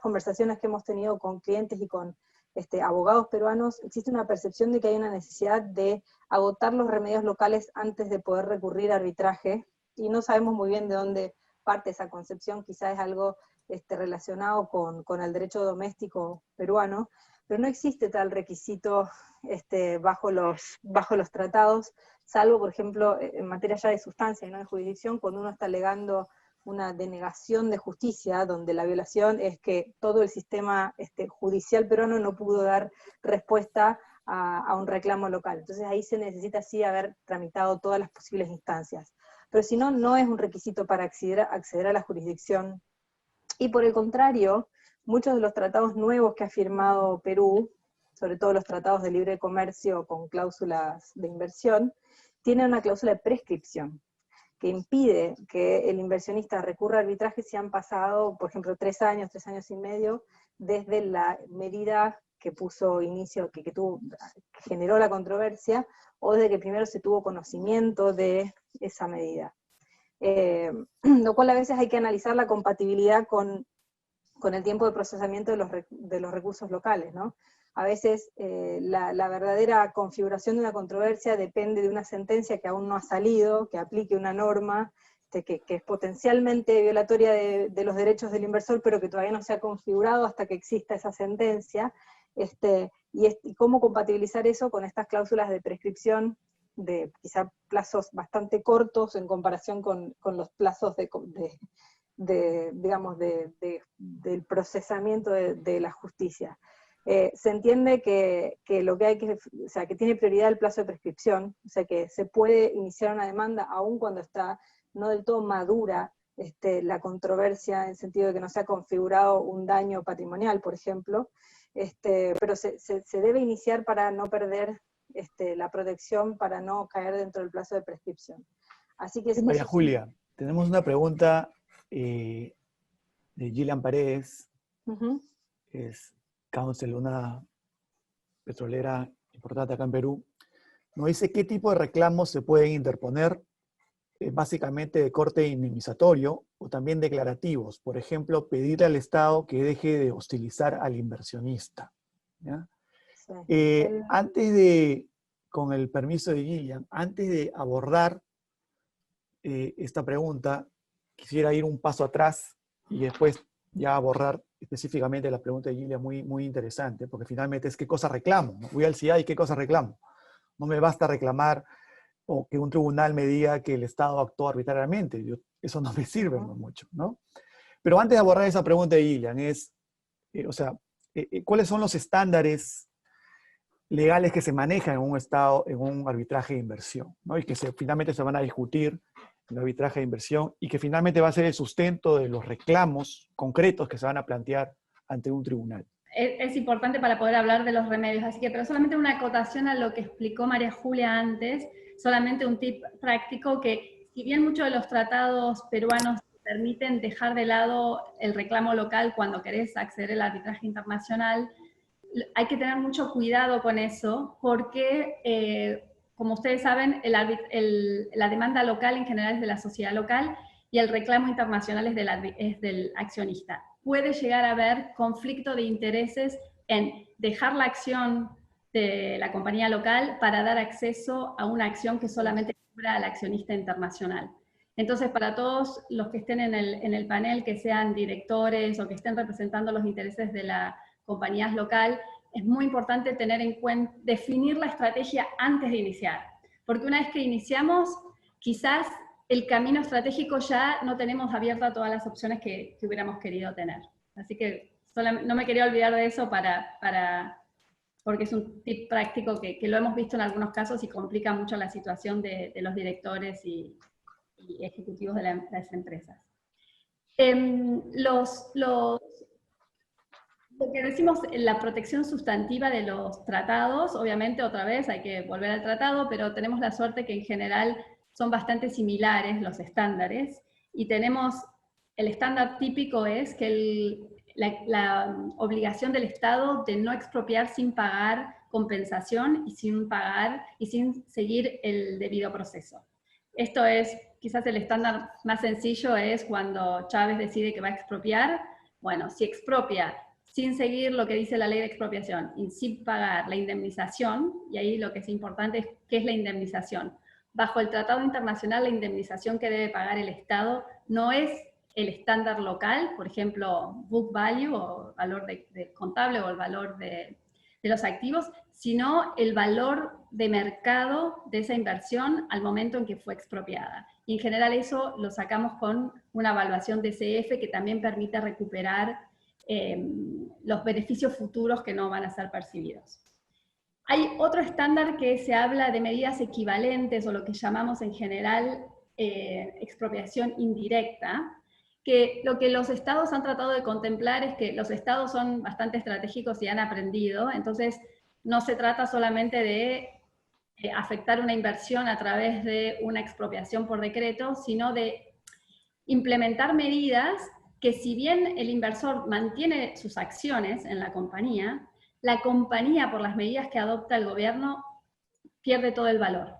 conversaciones que hemos tenido con clientes y con abogados peruanos, existe una percepción de que hay una necesidad de agotar los remedios locales antes de poder recurrir a arbitraje, y no sabemos muy bien de dónde parte esa concepción. Quizás es algo relacionado con el derecho doméstico peruano, pero no existe tal requisito bajo los tratados, salvo, por ejemplo, en materia ya de sustancia y no de jurisdicción, cuando uno está alegando una denegación de justicia, donde la violación es que todo el sistema judicial peruano no pudo dar respuesta a un reclamo local. Entonces ahí se necesita sí haber tramitado todas las posibles instancias. Pero si no, no es un requisito para acceder a la jurisdicción. Y por el contrario, muchos de los tratados nuevos que ha firmado Perú, sobre todo los tratados de libre comercio con cláusulas de inversión, tienen una cláusula de prescripción, que impide que el inversionista recurra a arbitraje si han pasado, por ejemplo, 3 años y medio, desde la medida que puso inicio, que generó la controversia, o desde que primero se tuvo conocimiento de esa medida. Lo cual a veces hay que analizar la compatibilidad con el tiempo de procesamiento de los recursos locales, ¿no? a veces la verdadera configuración de una controversia depende de una sentencia que aún no ha salido, que aplique una norma que es potencialmente violatoria de los derechos del inversor, pero que todavía no se ha configurado hasta que exista esa sentencia, y cómo compatibilizar eso con estas cláusulas de prescripción de quizá plazos bastante cortos en comparación con los plazos del procesamiento de la justicia. Se entiende que lo que hay o sea, que tiene prioridad el plazo de prescripción, o sea, que se puede iniciar una demanda aún cuando está no del todo madura la controversia, en el sentido de que no se ha configurado un daño patrimonial, por ejemplo, pero se debe iniciar para no perder la protección, para no caer dentro del plazo de prescripción. Así que María Julia, tenemos una pregunta de Gillian Paredes, es counsel, una petrolera importante acá en Perú. Nos dice qué tipo de reclamos se pueden interponer, básicamente de corte indemnizatorio o también declarativos. Por ejemplo, pedirle al Estado que deje de hostilizar al inversionista, ¿ya? Sí. Antes de, con el permiso de Gillian, antes de abordar esta pregunta, quisiera ir un paso atrás y después ya abordar específicamente la pregunta de Gillian, muy, muy interesante, porque finalmente es qué cosa reclamo, ¿no? Voy al CIAD y qué cosa reclamo. No me basta reclamar o que un tribunal me diga que el Estado actuó arbitrariamente. Eso no me sirve mucho, ¿no? Pero antes de abordar esa pregunta de Gillian, ¿cuáles son los estándares legales que se manejan en un Estado, en un arbitraje de inversión, ¿no? Y que finalmente se van a discutir en el arbitraje de inversión y que finalmente va a ser el sustento de los reclamos concretos que se van a plantear ante un tribunal? Es importante para poder hablar de los remedios, así que, pero solamente una acotación a lo que explicó María Julia antes, solamente un tip práctico, que si bien muchos de los tratados peruanos permiten dejar de lado el reclamo local cuando querés acceder al arbitraje internacional, hay que tener mucho cuidado con eso, porque, como ustedes saben, la demanda local en general es de la sociedad local y el reclamo internacional es del accionista. Puede llegar a haber conflicto de intereses en dejar la acción de la compañía local para dar acceso a una acción que solamente cubra al accionista internacional. Entonces, para todos los que estén en el panel, que sean directores o que estén representando los intereses de las compañías local, es muy importante tener en cuenta, definir la estrategia antes de iniciar. Porque una vez que iniciamos, quizás el camino estratégico ya no tenemos abiertas todas las opciones que hubiéramos querido tener. Así que no me quería olvidar de eso porque es un tip práctico que lo hemos visto en algunos casos y complica mucho la situación de los directores y ejecutivos de las empresas. Lo que decimos, la protección sustantiva de los tratados, obviamente otra vez hay que volver al tratado, pero tenemos la suerte que en general son bastante similares los estándares, y tenemos, el estándar típico es que la obligación del Estado de no expropiar sin pagar compensación y sin seguir el debido proceso. Esto es, quizás el estándar más sencillo es cuando Chávez decide que va a expropiar. Bueno, si expropia sin seguir lo que dice la ley de expropiación y sin pagar la indemnización, y ahí lo que es importante es qué es la indemnización. Bajo el Tratado Internacional, la indemnización que debe pagar el Estado no es el estándar local, por ejemplo, book value o valor contable o el valor de los activos, sino el valor de mercado de esa inversión al momento en que fue expropiada. Y en general eso lo sacamos con una evaluación de CF que también permite recuperar los beneficios futuros que no van a ser percibidos. Hay otro estándar que se habla de medidas equivalentes, o lo que llamamos en general expropiación indirecta, que lo que los estados han tratado de contemplar es que los estados son bastante estratégicos y han aprendido, entonces no se trata solamente de afectar una inversión a través de una expropiación por decreto, sino de implementar medidas que, si bien el inversor mantiene sus acciones en la compañía, por las medidas que adopta el gobierno, pierde todo el valor.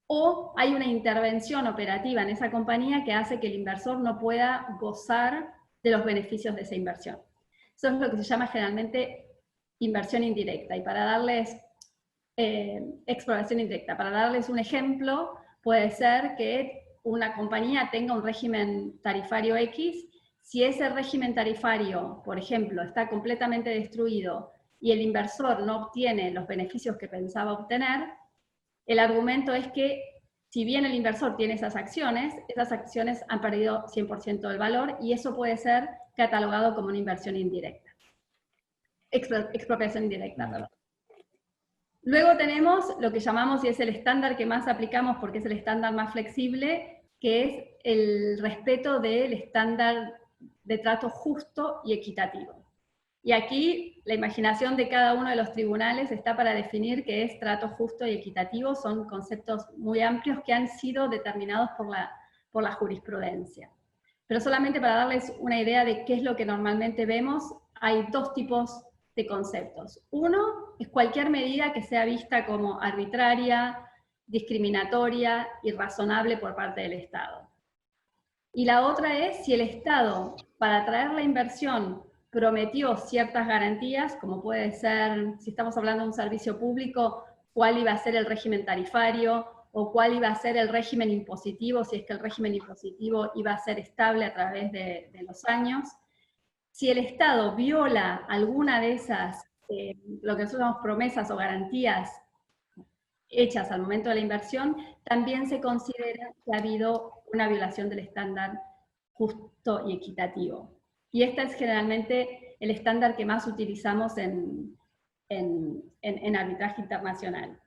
O hay una intervención operativa en esa compañía que hace que el inversor no pueda gozar de los beneficios de esa inversión. Eso es lo que se llama generalmente inversión indirecta. Y para darles exploración indirecta, para darles un ejemplo, puede ser que una compañía tenga un régimen tarifario X. Si ese régimen tarifario, por ejemplo, está completamente destruido y el inversor no obtiene los beneficios que pensaba obtener, el argumento es que si bien el inversor tiene esas acciones han perdido 100% del valor y eso puede ser catalogado como una inversión indirecta. Expropiación indirecta, perdón. Luego tenemos lo que llamamos, y es el estándar que más aplicamos porque es el estándar más flexible, que es el respeto del estándar de trato justo y equitativo. Y aquí la imaginación de cada uno de los tribunales está para definir qué es trato justo y equitativo. Son conceptos muy amplios que han sido determinados por la jurisprudencia. Pero solamente para darles una idea de qué es lo que normalmente vemos, hay dos tipos de conceptos. Uno es cualquier medida que sea vista como arbitraria, discriminatoria, irrazonable por parte del Estado. Y la otra es si el Estado, para atraer la inversión, prometió ciertas garantías, como puede ser, si estamos hablando de un servicio público, cuál iba a ser el régimen tarifario, o cuál iba a ser el régimen impositivo, si es que el régimen impositivo iba a ser estable a través de los años. Si el Estado viola alguna de esas, lo que nosotros llamamos promesas o garantías hechas al momento de la inversión, también se considera que ha habido una violación del estándar justo y equitativo. Y este es generalmente el estándar que más utilizamos en arbitraje internacional.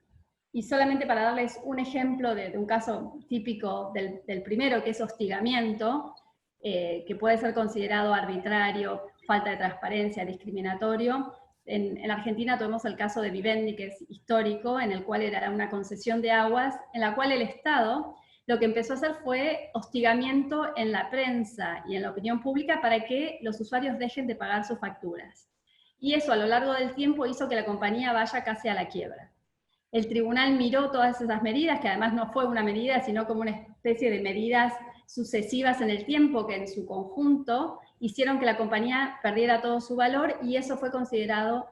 Y solamente para darles un ejemplo de un caso típico del primero, que es hostigamiento, que puede ser considerado arbitrario, falta de transparencia, discriminatorio. En Argentina tuvimos el caso de Vivendi, que es histórico, en el cual era una concesión de aguas, en la cual el Estado lo que empezó a hacer fue hostigamiento en la prensa y en la opinión pública para que los usuarios dejen de pagar sus facturas. Y eso a lo largo del tiempo hizo que la compañía vaya casi a la quiebra. El tribunal miró todas esas medidas, que además no fue una medida, sino como una especie de medidas sucesivas en el tiempo, que en su conjunto hicieron que la compañía perdiera todo su valor, y eso fue considerado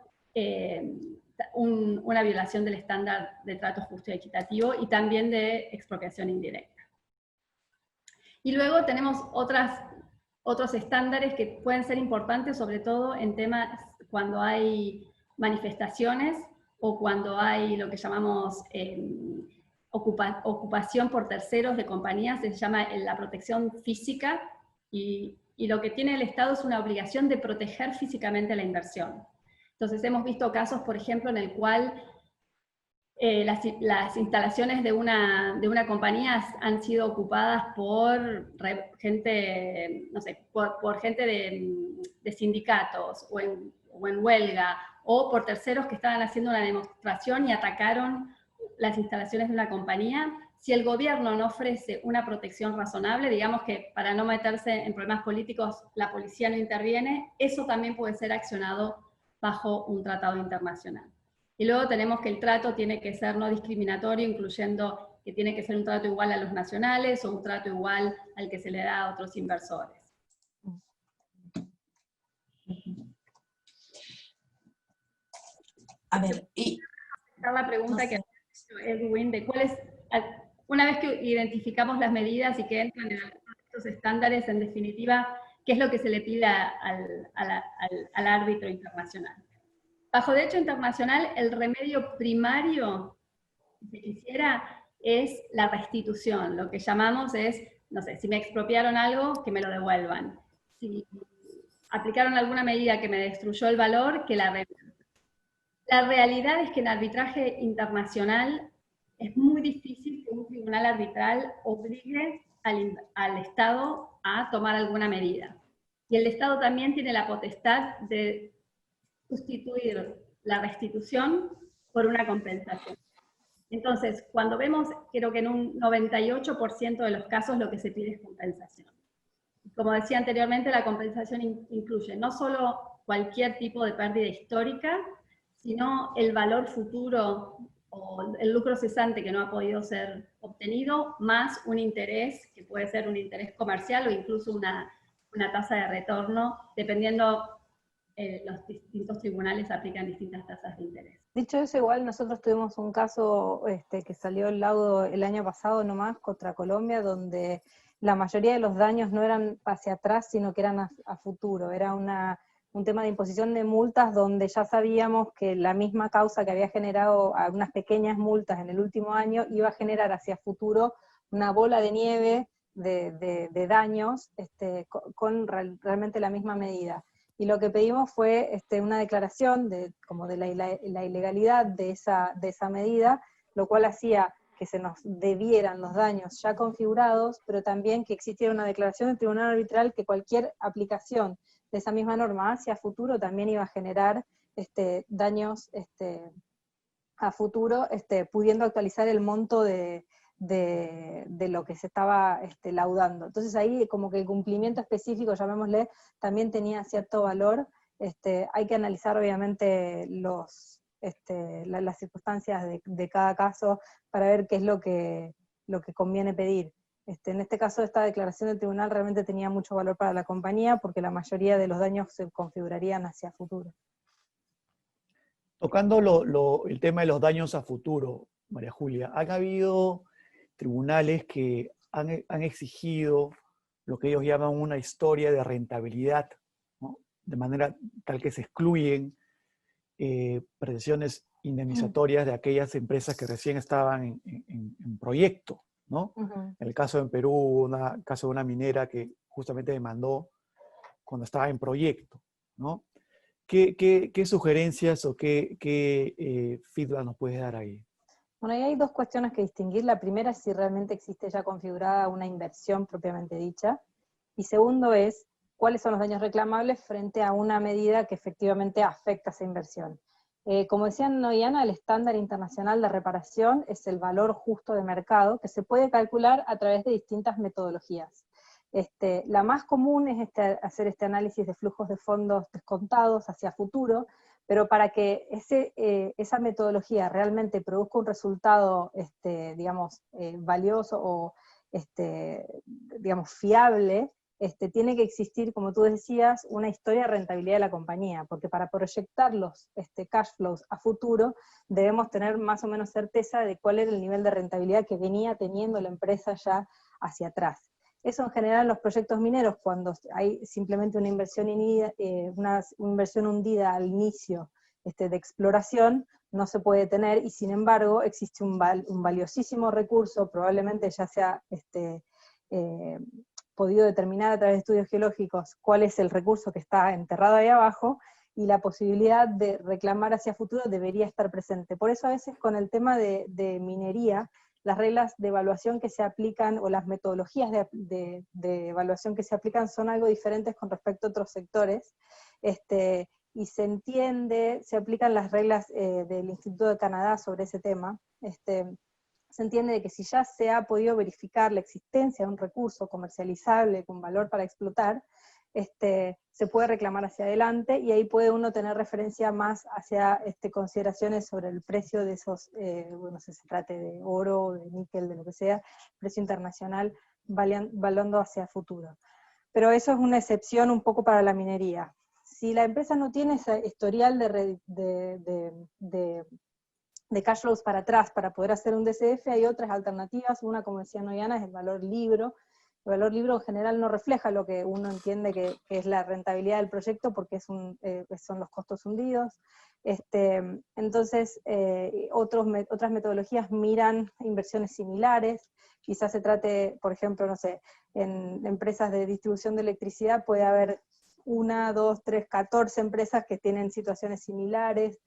una violación del estándar de trato justo y equitativo, y también de expropiación indirecta. Y luego tenemos otros estándares que pueden ser importantes, sobre todo en temas cuando hay manifestaciones, o cuando hay lo que llamamos ocupación por terceros de compañías, se llama la protección física, y lo que tiene el Estado es una obligación de proteger físicamente la inversión. Entonces hemos visto casos, por ejemplo, en el cual las instalaciones de una compañía han sido ocupadas por gente, no sé, por gente de sindicatos, o en huelga, o por terceros que estaban haciendo una demostración y atacaron las instalaciones de una compañía. Si el gobierno no ofrece una protección razonable, digamos que para no meterse en problemas políticos la policía no interviene, eso también puede ser accionado bajo un tratado internacional. Y luego tenemos que el trato tiene que ser no discriminatorio, incluyendo que tiene que ser un trato igual a los nacionales o un trato igual al que se le da a otros inversores. A ver, y la pregunta que ha hecho Edwin de cuál es, una vez que identificamos las medidas y que entran en estos estándares, en definitiva, ¿qué es lo que se le pide al árbitro internacional? Bajo derecho internacional, el remedio primario, si se quisiera, es la restitución. Lo que llamamos es, no sé, si me expropiaron algo, que me lo devuelvan. Si aplicaron alguna medida que me destruyó el valor, que la revuelvan. La realidad es que en arbitraje internacional es muy difícil que un tribunal arbitral obligue al Estado a tomar alguna medida. Y el Estado también tiene la potestad de sustituir la restitución por una compensación. Entonces, cuando vemos, creo que en un 98% de los casos lo que se pide es compensación. Como decía anteriormente, la compensación incluye no solo cualquier tipo de pérdida histórica, sino el valor futuro o el lucro cesante que no ha podido ser obtenido, más un interés, que puede ser un interés comercial o incluso una tasa de retorno, dependiendo los distintos tribunales aplican distintas tasas de interés. Dicho eso, igual nosotros tuvimos un caso que salió el laudo el año pasado nomás contra Colombia, donde la mayoría de los daños no eran hacia atrás, sino que eran a futuro. Era un tema de imposición de multas donde ya sabíamos que la misma causa que había generado algunas pequeñas multas en el último año iba a generar hacia futuro una bola de nieve de daños con realmente la misma medida. Y lo que pedimos fue una declaración como de la ilegalidad de esa medida, lo cual hacía que se nos debieran los daños ya configurados, pero también que existiera una declaración del tribunal arbitral que cualquier aplicación de esa misma norma hacia futuro también iba a generar daños a futuro, pudiendo actualizar el monto de lo que se estaba laudando. Entonces ahí como que el cumplimiento específico, llamémosle, también tenía cierto valor. Hay que analizar obviamente las circunstancias de cada caso para ver qué es lo que conviene pedir. En este caso, esta declaración del tribunal realmente tenía mucho valor para la compañía porque la mayoría de los daños se configurarían hacia futuro. Tocando el tema de los daños a futuro, María Julia, ¿han habido tribunales que han exigido lo que ellos llaman una historia de rentabilidad, ¿no? De manera tal que se excluyen pretensiones indemnizatorias de aquellas empresas que recién estaban en proyecto, ¿no? Uh-huh. En el caso en Perú, caso de una minera que justamente demandó cuando estaba en proyecto, ¿no? ¿Qué sugerencias o qué feedback nos puedes dar ahí? Bueno, ahí hay dos cuestiones que distinguir. La primera es si realmente existe ya configurada una inversión propiamente dicha. Y segundo es cuáles son los daños reclamables frente a una medida que efectivamente afecta esa inversión. Como decía Noyana, el estándar internacional de reparación es el valor justo de mercado que se puede calcular a través de distintas metodologías. La más común es hacer este análisis de flujos de fondos descontados hacia futuro, pero para que esa metodología realmente produzca un resultado, digamos, valioso o, digamos, fiable, tiene que existir, como tú decías, una historia de rentabilidad de la compañía, porque para proyectar los cash flows a futuro, debemos tener más o menos certeza de cuál era el nivel de rentabilidad que venía teniendo la empresa ya hacia atrás. Eso en general en los proyectos mineros, cuando hay simplemente una inversión hundida al inicio de exploración, no se puede tener, y sin embargo existe un valiosísimo recurso, probablemente ya sea podido determinar a través de estudios geológicos cuál es el recurso que está enterrado ahí abajo, y la posibilidad de reclamar hacia futuro debería estar presente. Por eso a veces con el tema de minería, las reglas de evaluación que se aplican, o las metodologías de evaluación que se aplican son algo diferentes con respecto a otros sectores, y se aplican las reglas del Instituto de Canadá sobre ese tema. Se entiende de que si ya se ha podido verificar la existencia de un recurso comercializable con valor para explotar, se puede reclamar hacia adelante, y ahí puede uno tener referencia más hacia consideraciones sobre el precio de esos, bueno, si se trate de oro, de níquel, de lo que sea, precio internacional, valuando hacia futuro. Pero eso es una excepción un poco para la minería. Si la empresa no tiene ese historial de cash flows para atrás para poder hacer un DCF, hay otras alternativas. Una, como decía Noyana, es el valor libro. El valor libro en general no refleja lo que uno entiende que es la rentabilidad del proyecto, porque son los costos hundidos. Entonces, otras metodologías miran inversiones similares. Quizás se trate, por ejemplo, no sé, en empresas de distribución de electricidad puede haber 1, 2, 3, 14 empresas que tienen situaciones similares,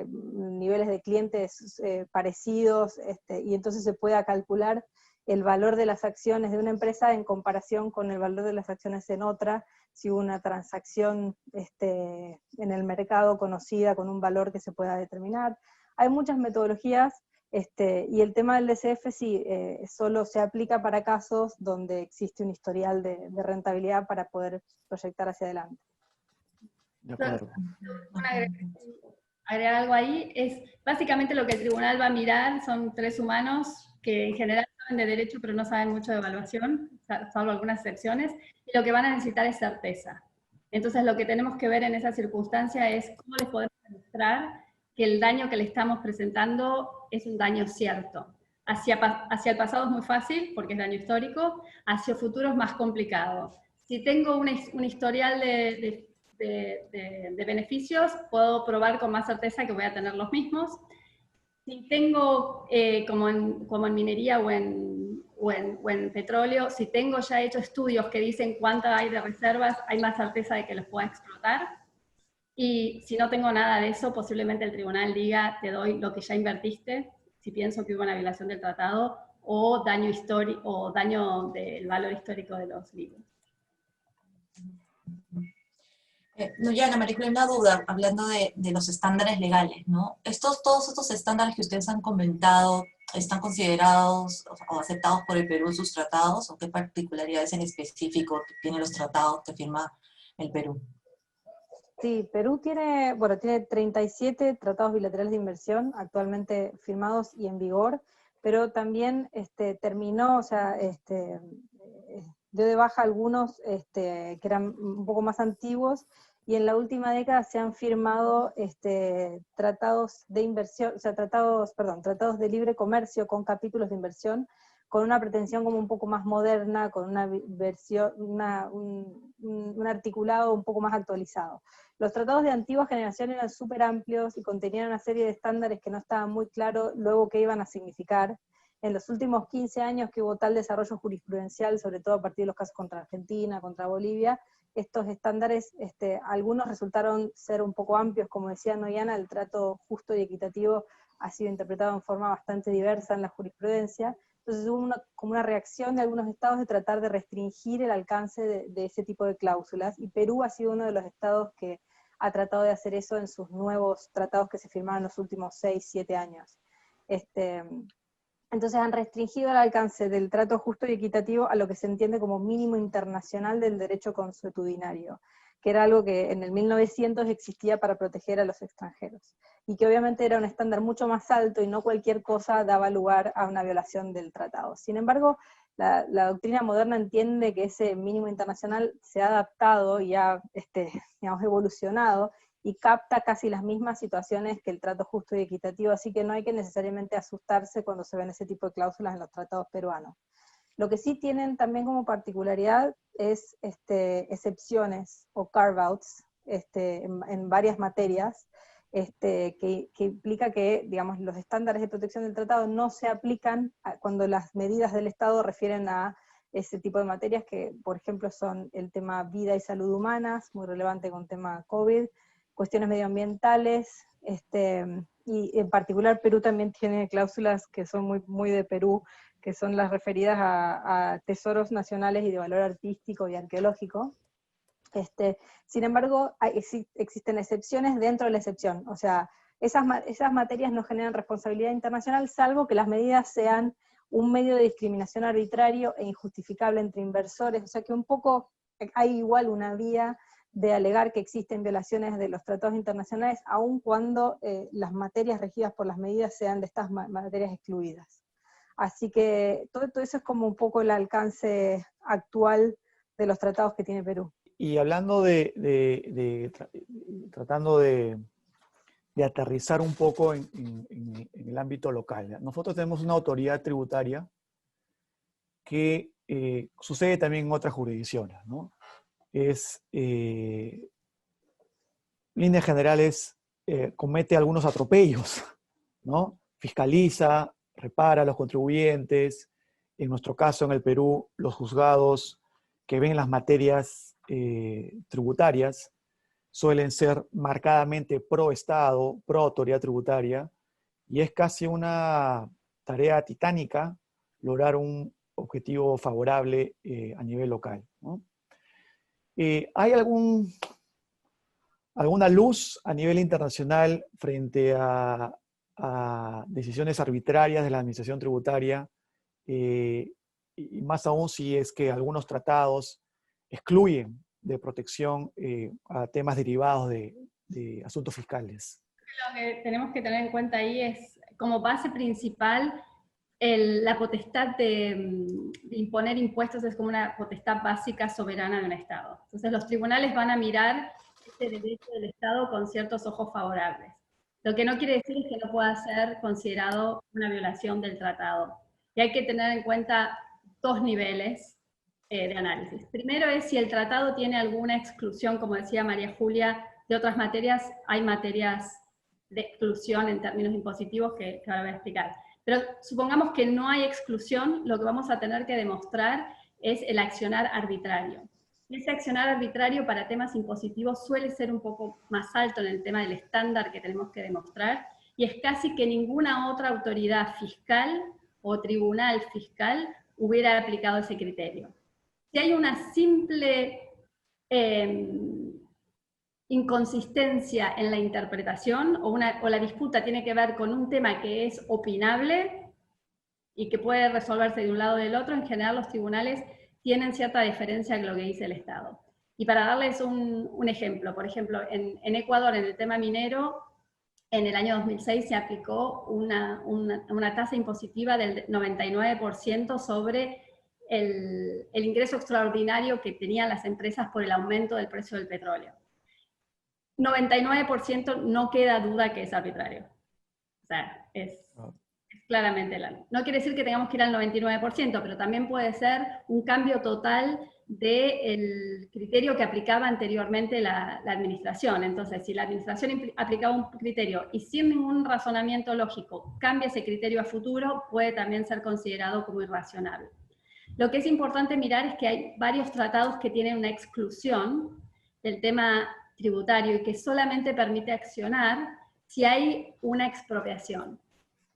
niveles de clientes parecidos, y entonces se pueda calcular el valor de las acciones de una empresa en comparación con el valor de las acciones en otra, si hubo una transacción en el mercado conocida con un valor que se pueda determinar. Hay muchas metodologías, y el tema del DCF sí, solo se aplica para casos donde existe un historial de rentabilidad para poder proyectar hacia adelante. De acuerdo. Agregar algo ahí, es básicamente lo que el tribunal va a mirar, son 3 humanos que en general saben de derecho pero no saben mucho de evaluación, salvo algunas excepciones, y lo que van a necesitar es certeza. Entonces lo que tenemos que ver en esa circunstancia es cómo les podemos demostrar que el daño que le estamos presentando es un daño cierto. Hacia el pasado es muy fácil, porque es daño histórico, hacia el futuro es más complicado. Si tengo un historial de beneficios, puedo probar con más certeza que voy a tener los mismos. Si tengo, como en minería o en petróleo, si tengo ya hecho estudios que dicen cuánta hay de reservas, hay más certeza de que los pueda explotar. Y si no tengo nada de eso, posiblemente el tribunal diga, te doy lo que ya invertiste, si pienso que hubo una violación del tratado, o daño histórico, o daño del valor histórico de los libros. Noyana, María Julia, una duda, hablando de los estándares legales, ¿no? Todos estos estándares que ustedes han comentado, ¿están considerados o aceptados por el Perú en sus tratados? ¿O qué particularidades en específico tienen los tratados que firma el Perú? Sí, Perú tiene 37 tratados bilaterales de inversión actualmente firmados y en vigor, pero también terminó, o sea, dio de baja algunos que eran un poco más antiguos, y en la última década se han firmado tratados de inversión, o sea, tratados de libre comercio con capítulos de inversión, con una pretensión como un poco más moderna, con una versión, un articulado un poco más actualizado. Los tratados de antigua generación eran súper amplios y contenían una serie de estándares que no estaban muy claros luego qué iban a significar. En los últimos 15 años que hubo tal desarrollo jurisprudencial, sobre todo a partir de los casos contra Argentina, contra Bolivia, estos estándares, algunos resultaron ser un poco amplios, como decía Noyana, el trato justo y equitativo ha sido interpretado en forma bastante diversa en la jurisprudencia. Entonces hubo como una reacción de algunos estados de tratar de restringir el alcance de ese tipo de cláusulas, y Perú ha sido uno de los estados que ha tratado de hacer eso en sus nuevos tratados que se firmaron en los últimos 6, 7 años. Entonces han restringido el alcance del trato justo y equitativo a lo que se entiende como mínimo internacional del derecho consuetudinario, que era algo que en el 1900 existía para proteger a los extranjeros, y que obviamente era un estándar mucho más alto y no cualquier cosa daba lugar a una violación del tratado. Sin embargo, la doctrina moderna entiende que ese mínimo internacional se ha adaptado y ha digamos, evolucionado, y capta casi las mismas situaciones que el trato justo y equitativo, así que no hay que necesariamente asustarse cuando se ven ese tipo de cláusulas en los tratados peruanos. Lo que sí tienen también como particularidad es excepciones o carve-outs en varias materias, que implica que, digamos, los estándares de protección del tratado no se aplican cuando las medidas del Estado refieren a ese tipo de materias, que por ejemplo son el tema vida y salud humanas, muy relevante con el tema COVID, cuestiones medioambientales, y en particular Perú también tiene cláusulas que son muy, muy de Perú, que son las referidas a tesoros nacionales y de valor artístico y arqueológico. Sin embargo, existen excepciones dentro de la excepción, o sea, esas materias no generan responsabilidad internacional, salvo que las medidas sean un medio de discriminación arbitrario e injustificable entre inversores, o sea que un poco hay igual una vía de alegar que existen violaciones de los tratados internacionales, aun cuando las materias regidas por las medidas sean de estas materias excluidas. Así que todo eso es como un poco el alcance actual de los tratados que tiene Perú. Y hablando tratando de aterrizar un poco en el ámbito local, nosotros tenemos una autoridad tributaria que sucede también en otras jurisdicciones, ¿no? En líneas generales, comete algunos atropellos, ¿no? Fiscaliza, repara a los contribuyentes. En nuestro caso, en el Perú, los juzgados que ven las materias tributarias suelen ser marcadamente pro Estado, pro autoridad tributaria, y es casi una tarea titánica lograr un objetivo favorable a nivel local, ¿no? ¿Hay alguna luz a nivel internacional frente a decisiones arbitrarias de la administración tributaria? Y más aún si es que algunos tratados excluyen de protección a temas derivados de asuntos fiscales. Lo que tenemos que tener en cuenta ahí es, como base principal, la potestad de imponer impuestos es como una potestad básica soberana de un Estado. Entonces los tribunales van a mirar este derecho del Estado con ciertos ojos favorables. Lo que no quiere decir es que no pueda ser considerado una violación del tratado. Y hay que tener en cuenta dos niveles de análisis. Primero es si el tratado tiene alguna exclusión, como decía María Julia, de otras materias. Hay materias de exclusión en términos impositivos que ahora voy a explicar. Pero supongamos que no hay exclusión, lo que vamos a tener que demostrar es el accionar arbitrario. Ese accionar arbitrario para temas impositivos suele ser un poco más alto en el tema del estándar que tenemos que demostrar, y es casi que ninguna otra autoridad fiscal o tribunal fiscal hubiera aplicado ese criterio. Si hay una simple inconsistencia en la interpretación o la disputa tiene que ver con un tema que es opinable y que puede resolverse de un lado o del otro, en general los tribunales tienen cierta diferencia con lo que dice el Estado. Y para darles un ejemplo, por ejemplo, en Ecuador, en el tema minero, en el año 2006 se aplicó una tasa impositiva del 99% sobre el ingreso extraordinario que tenían las empresas por el aumento del precio del petróleo. 99% no queda duda que es arbitrario. O sea, es claramente la ley. No quiere decir que tengamos que ir al 99%, pero también puede ser un cambio total del criterio que aplicaba anteriormente la administración. Entonces, si la administración aplicaba un criterio y sin ningún razonamiento lógico cambia ese criterio a futuro, puede también ser considerado como irracional. Lo que es importante mirar es que hay varios tratados que tienen una exclusión del tema tributario y que solamente permite accionar si hay una expropiación.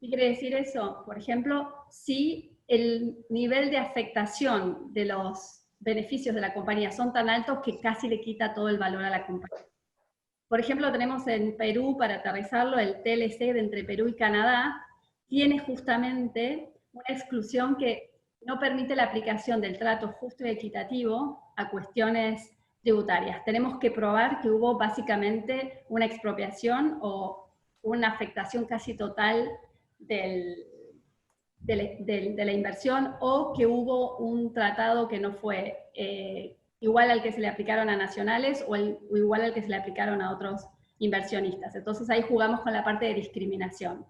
¿Qué quiere decir eso? Por ejemplo, si el nivel de afectación de los beneficios de la compañía son tan altos que casi le quita todo el valor a la compañía. Por ejemplo, tenemos en Perú, para aterrizarlo, el TLC de entre Perú y Canadá, tiene justamente una exclusión que no permite la aplicación del trato justo y equitativo a cuestiones tributarias. Tenemos que probar que hubo básicamente una expropiación o una afectación casi total de la inversión, o que hubo un tratado que no fue igual al que se le aplicaron a nacionales o igual al que se le aplicaron a otros inversionistas. Entonces ahí jugamos con la parte de discriminación.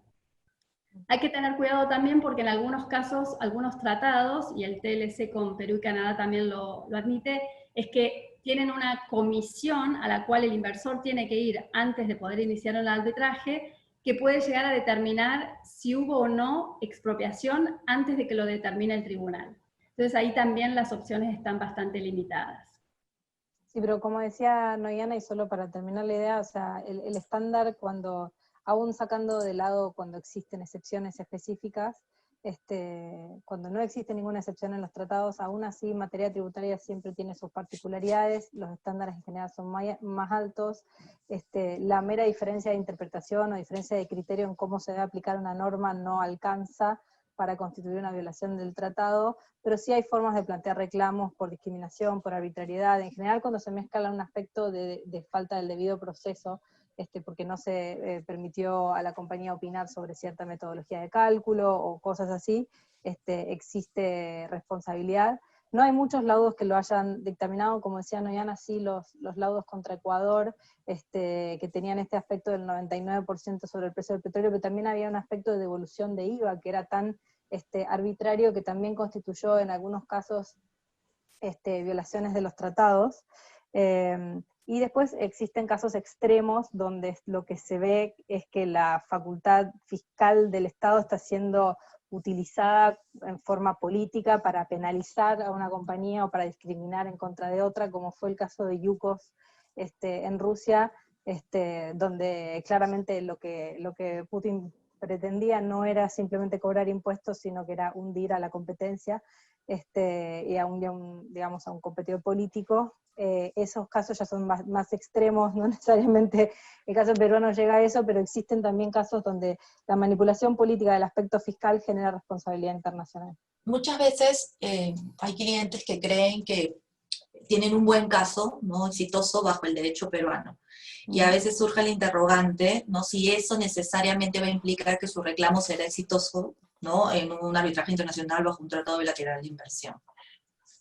Hay que tener cuidado también porque en algunos casos, algunos tratados, y el TLC con Perú y Canadá también lo admite, es que tienen una comisión a la cual el inversor tiene que ir antes de poder iniciar el arbitraje, que puede llegar a determinar si hubo o no expropiación antes de que lo determine el tribunal. Entonces ahí también las opciones están bastante limitadas. Sí, pero como decía Noyana, y solo para terminar la idea, o sea, el estándar, cuando, aún sacando de lado cuando existen excepciones específicas, cuando no existe ninguna excepción en los tratados, aún así materia tributaria siempre tiene sus particularidades, los estándares en general son más altos, la mera diferencia de interpretación o diferencia de criterio en cómo se debe aplicar una norma no alcanza para constituir una violación del tratado, pero sí hay formas de plantear reclamos por discriminación, por arbitrariedad, en general cuando se mezcla un aspecto de falta del debido proceso, porque no se permitió a la compañía opinar sobre cierta metodología de cálculo o cosas así, existe responsabilidad. No hay muchos laudos que lo hayan dictaminado, como decía Noyana, sí los laudos contra Ecuador, que tenían este aspecto del 99% sobre el precio del petróleo, pero también había un aspecto de devolución de IVA que era tan arbitrario que también constituyó en algunos casos violaciones de los tratados. Y después existen casos extremos donde lo que se ve es que la facultad fiscal del Estado está siendo utilizada en forma política para penalizar a una compañía o para discriminar en contra de otra, como fue el caso de Yukos en Rusia, donde claramente lo que Putin pretendía no era simplemente cobrar impuestos, sino que era hundir a la competencia y a un competidor político. Esos casos ya son más extremos, no necesariamente el caso peruano llega a eso, pero existen también casos donde la manipulación política del aspecto fiscal genera responsabilidad internacional. Muchas veces hay clientes que creen que tienen un buen caso, ¿no?, exitoso bajo el derecho peruano. Y a veces surge el interrogante, ¿no?, si eso necesariamente va a implicar que su reclamo será exitoso ¿no? En un arbitraje internacional bajo un tratado bilateral de inversión.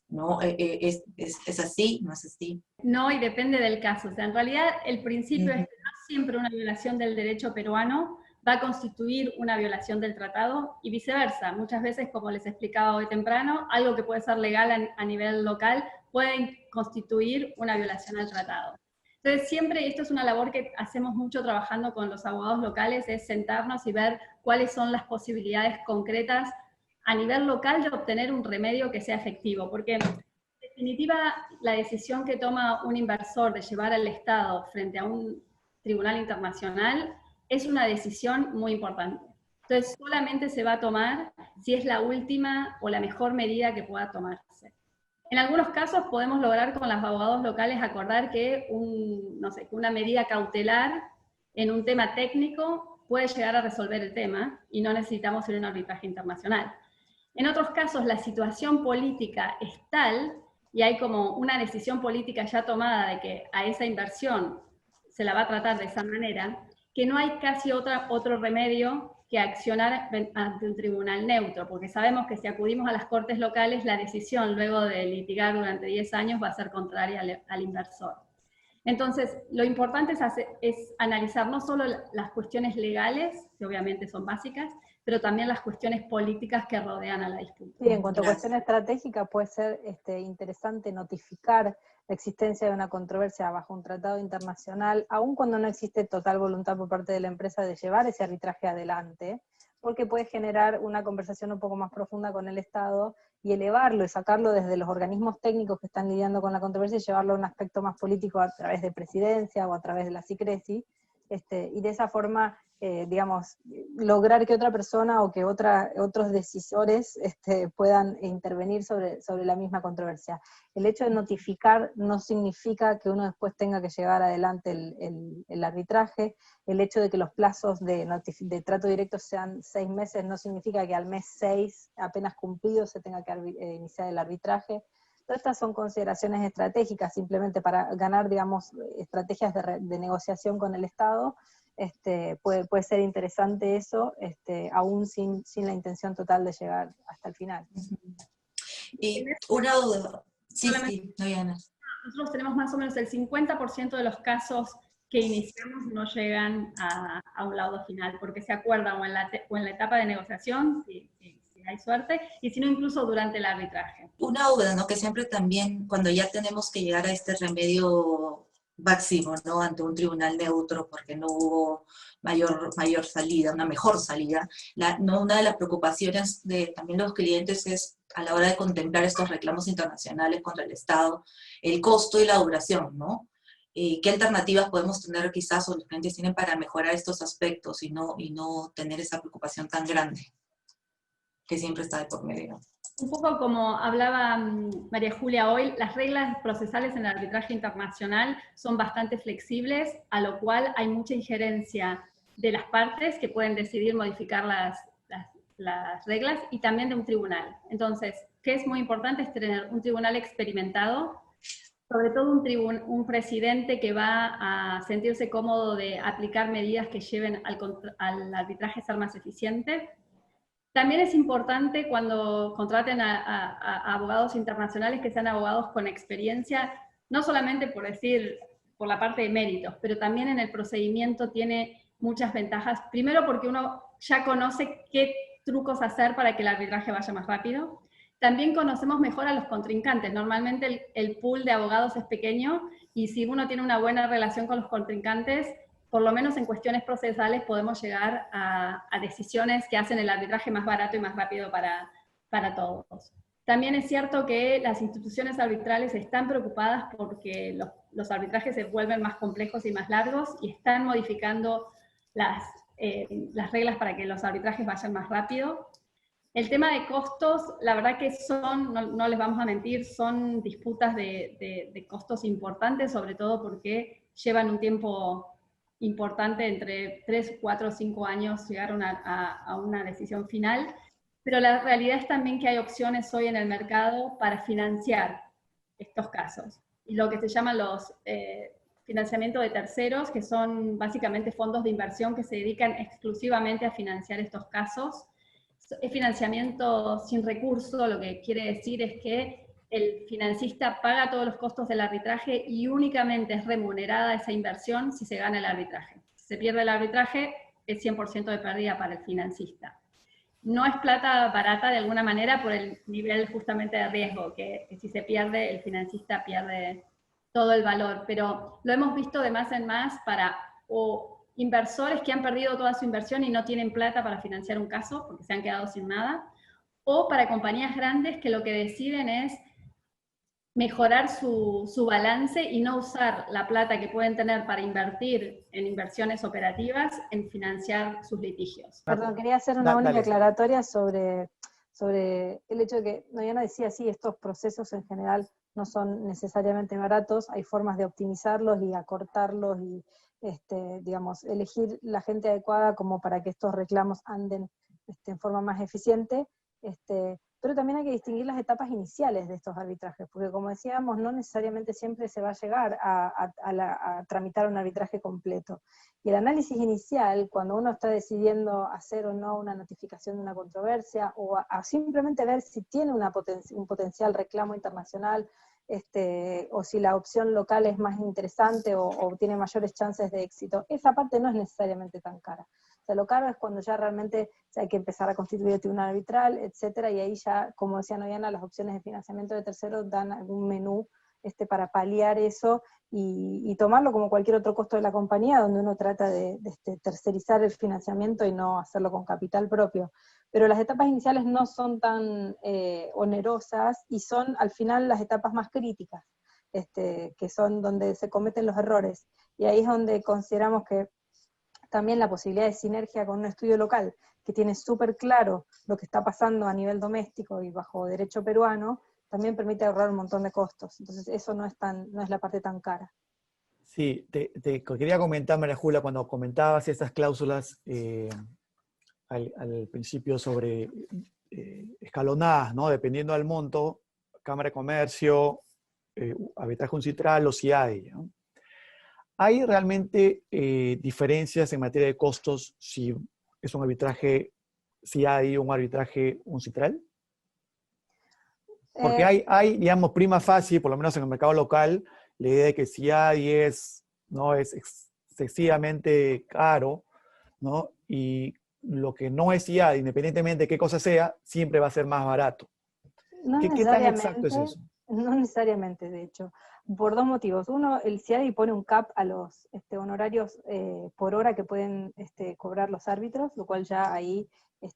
¿No? ¿Es así? ¿No es así? No, y depende del caso. O sea, en realidad el principio es que no siempre una violación del derecho peruano va a constituir una violación del tratado y viceversa. Muchas veces, como les explicaba hoy temprano, algo que puede ser legal a nivel local puede constituir una violación al tratado. Entonces siempre, esto es una labor que hacemos mucho trabajando con los abogados locales, es sentarnos y ver cuáles son las posibilidades concretas a nivel local de obtener un remedio que sea efectivo, porque en definitiva la decisión que toma un inversor de llevar al Estado frente a un tribunal internacional es una decisión muy importante. Entonces solamente se va a tomar si es la última o la mejor medida que pueda tomarse. En algunos casos podemos lograr con los abogados locales acordar que una medida cautelar en un tema técnico puede llegar a resolver el tema y no necesitamos ir a un arbitraje internacional. En otros casos la situación política es tal y hay como una decisión política ya tomada de que a esa inversión se la va a tratar de esa manera, que no hay casi otro remedio que accionar ante un tribunal neutro, porque sabemos que si acudimos a las cortes locales, la decisión luego de litigar durante 10 años va a ser contraria al inversor. Entonces, lo importante es analizar no solo las cuestiones legales, que obviamente son básicas, pero también las cuestiones políticas que rodean a la disputa. Sí, en cuanto a cuestión estratégica, puede ser interesante notificar la existencia de una controversia bajo un tratado internacional, aun cuando no existe total voluntad por parte de la empresa de llevar ese arbitraje adelante, porque puede generar una conversación un poco más profunda con el Estado y elevarlo y sacarlo desde los organismos técnicos que están lidiando con la controversia y llevarlo a un aspecto más político a través de presidencia o a través de la SICRESI, y de esa forma, digamos, lograr que otra persona o que otros decisores puedan intervenir sobre la misma controversia. El hecho de notificar no significa que uno después tenga que llevar adelante el arbitraje. El hecho de que los plazos de trato directo sean 6 meses no significa que al mes 6, apenas cumplido, se tenga que iniciar el arbitraje. Todas estas son consideraciones estratégicas, simplemente para ganar, digamos, estrategias de negociación con el Estado. Puede ser interesante eso, aún sin la intención total de llegar hasta el final. Y una duda. Sí, Noyana. Nosotros tenemos más o menos el 50% de los casos que iniciamos no llegan a un laudo final, porque se acuerdan o en la etapa de negociación, si hay suerte, y si no incluso durante el arbitraje. Una duda, ¿no? Que siempre también cuando ya tenemos que llegar a este remedio máximo, ¿no? Ante un tribunal neutro porque no hubo mayor salida, una mejor salida, una de las preocupaciones de también los clientes es a la hora de contemplar estos reclamos internacionales contra el Estado, el costo y la duración, ¿no? ¿Qué alternativas podemos tener quizás o los clientes tienen para mejorar estos aspectos y no tener esa preocupación tan grande que siempre está de por medio? Un poco como hablaba María Julia hoy, las reglas procesales en el arbitraje internacional son bastante flexibles, a lo cual hay mucha injerencia de las partes que pueden decidir modificar las reglas y también de un tribunal. Entonces, ¿qué es muy importante? Es tener un tribunal experimentado, sobre todo un presidente que va a sentirse cómodo de aplicar medidas que lleven al arbitraje a ser más eficiente. También es importante cuando contraten a abogados internacionales que sean abogados con experiencia, no solamente por la parte de méritos, pero también en el procedimiento tiene muchas ventajas. Primero porque uno ya conoce qué trucos hacer para que el arbitraje vaya más rápido. También conocemos mejor a los contrincantes. Normalmente el pool de abogados es pequeño y si uno tiene una buena relación con los contrincantes, por lo menos en cuestiones procesales podemos llegar a decisiones que hacen el arbitraje más barato y más rápido para todos. También es cierto que las instituciones arbitrales están preocupadas porque los arbitrajes se vuelven más complejos y más largos y están modificando las reglas para que los arbitrajes vayan más rápido. El tema de costos, la verdad que no les vamos a mentir, son disputas de costos importantes, sobre todo porque llevan un tiempo importante, entre 3, 4 o 5 años llegar a una decisión final, pero la realidad es también que hay opciones hoy en el mercado para financiar estos casos. Y lo que se llaman los financiamientos de terceros, que son básicamente fondos de inversión que se dedican exclusivamente a financiar estos casos, es financiamiento sin recurso, lo que quiere decir es que el financista paga todos los costos del arbitraje y únicamente es remunerada esa inversión si se gana el arbitraje. Si se pierde el arbitraje, es 100% de pérdida para el financista. No es plata barata de alguna manera por el nivel justamente de riesgo, que si se pierde, el financista pierde todo el valor, pero lo hemos visto de más en más para o inversores que han perdido toda su inversión y no tienen plata para financiar un caso, porque se han quedado sin nada, o para compañías grandes que lo que deciden es mejorar su balance y no usar la plata que pueden tener para invertir en inversiones operativas en financiar sus litigios. Perdón, quería hacer una única Dale. aclaratoria sobre el hecho de que Noyana decía, sí, estos procesos en general no son necesariamente baratos, hay formas de optimizarlos y acortarlos y, digamos, elegir la gente adecuada como para que estos reclamos anden en forma más eficiente, pero también hay que distinguir las etapas iniciales de estos arbitrajes, porque como decíamos, no necesariamente siempre se va a llegar a tramitar un arbitraje completo. Y el análisis inicial, cuando uno está decidiendo hacer o no una notificación de una controversia, o a simplemente ver si tiene un potencial reclamo internacional, o si la opción local es más interesante o tiene mayores chances de éxito, esa parte no es necesariamente tan cara. O sea, lo caro es cuando ya realmente hay que empezar a constituir el tribunal arbitral, etcétera, y ahí ya, como decía Noyana, las opciones de financiamiento de terceros dan algún menú para paliar eso y tomarlo como cualquier otro costo de la compañía, donde uno trata de tercerizar el financiamiento y no hacerlo con capital propio. Pero las etapas iniciales no son tan onerosas y son al final las etapas más críticas, que son donde se cometen los errores. Y ahí es donde consideramos que también la posibilidad de sinergia con un estudio local, que tiene súper claro lo que está pasando a nivel doméstico y bajo derecho peruano, también permite ahorrar un montón de costos. Entonces eso no es la parte tan cara. Sí, te quería comentar, María Julia, cuando comentabas estas cláusulas al principio sobre escalonadas, ¿no? Dependiendo del monto, Cámara de Comercio, arbitraje uncitral o CIADI, ¿no? ¿Hay realmente diferencias en materia de costos si es un arbitraje CIADI o un arbitraje uncitral? Porque hay, digamos, prima facie, por lo menos en el mercado local, la idea de que CIADI no es excesivamente caro, ¿no? Y lo que no es CIADI, independientemente de qué cosa sea, siempre va a ser más barato. No ¿Qué tan exacto es eso? No necesariamente, de hecho, por dos motivos. Uno, el CIADI pone un cap a los honorarios por hora que pueden cobrar los árbitros, lo cual ya ahí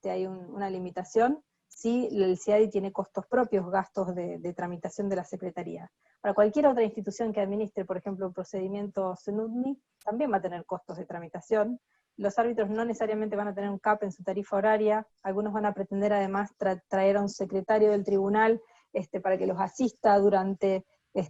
hay una limitación. Sí, el CIADI tiene costos propios, gastos de tramitación de la Secretaría. Para cualquier otra institución que administre, por ejemplo, un procedimiento SNUDNI, también va a tener costos de tramitación. Los árbitros no necesariamente van a tener un cap en su tarifa horaria, algunos van a pretender además traer a un secretario del tribunal para que los asista durante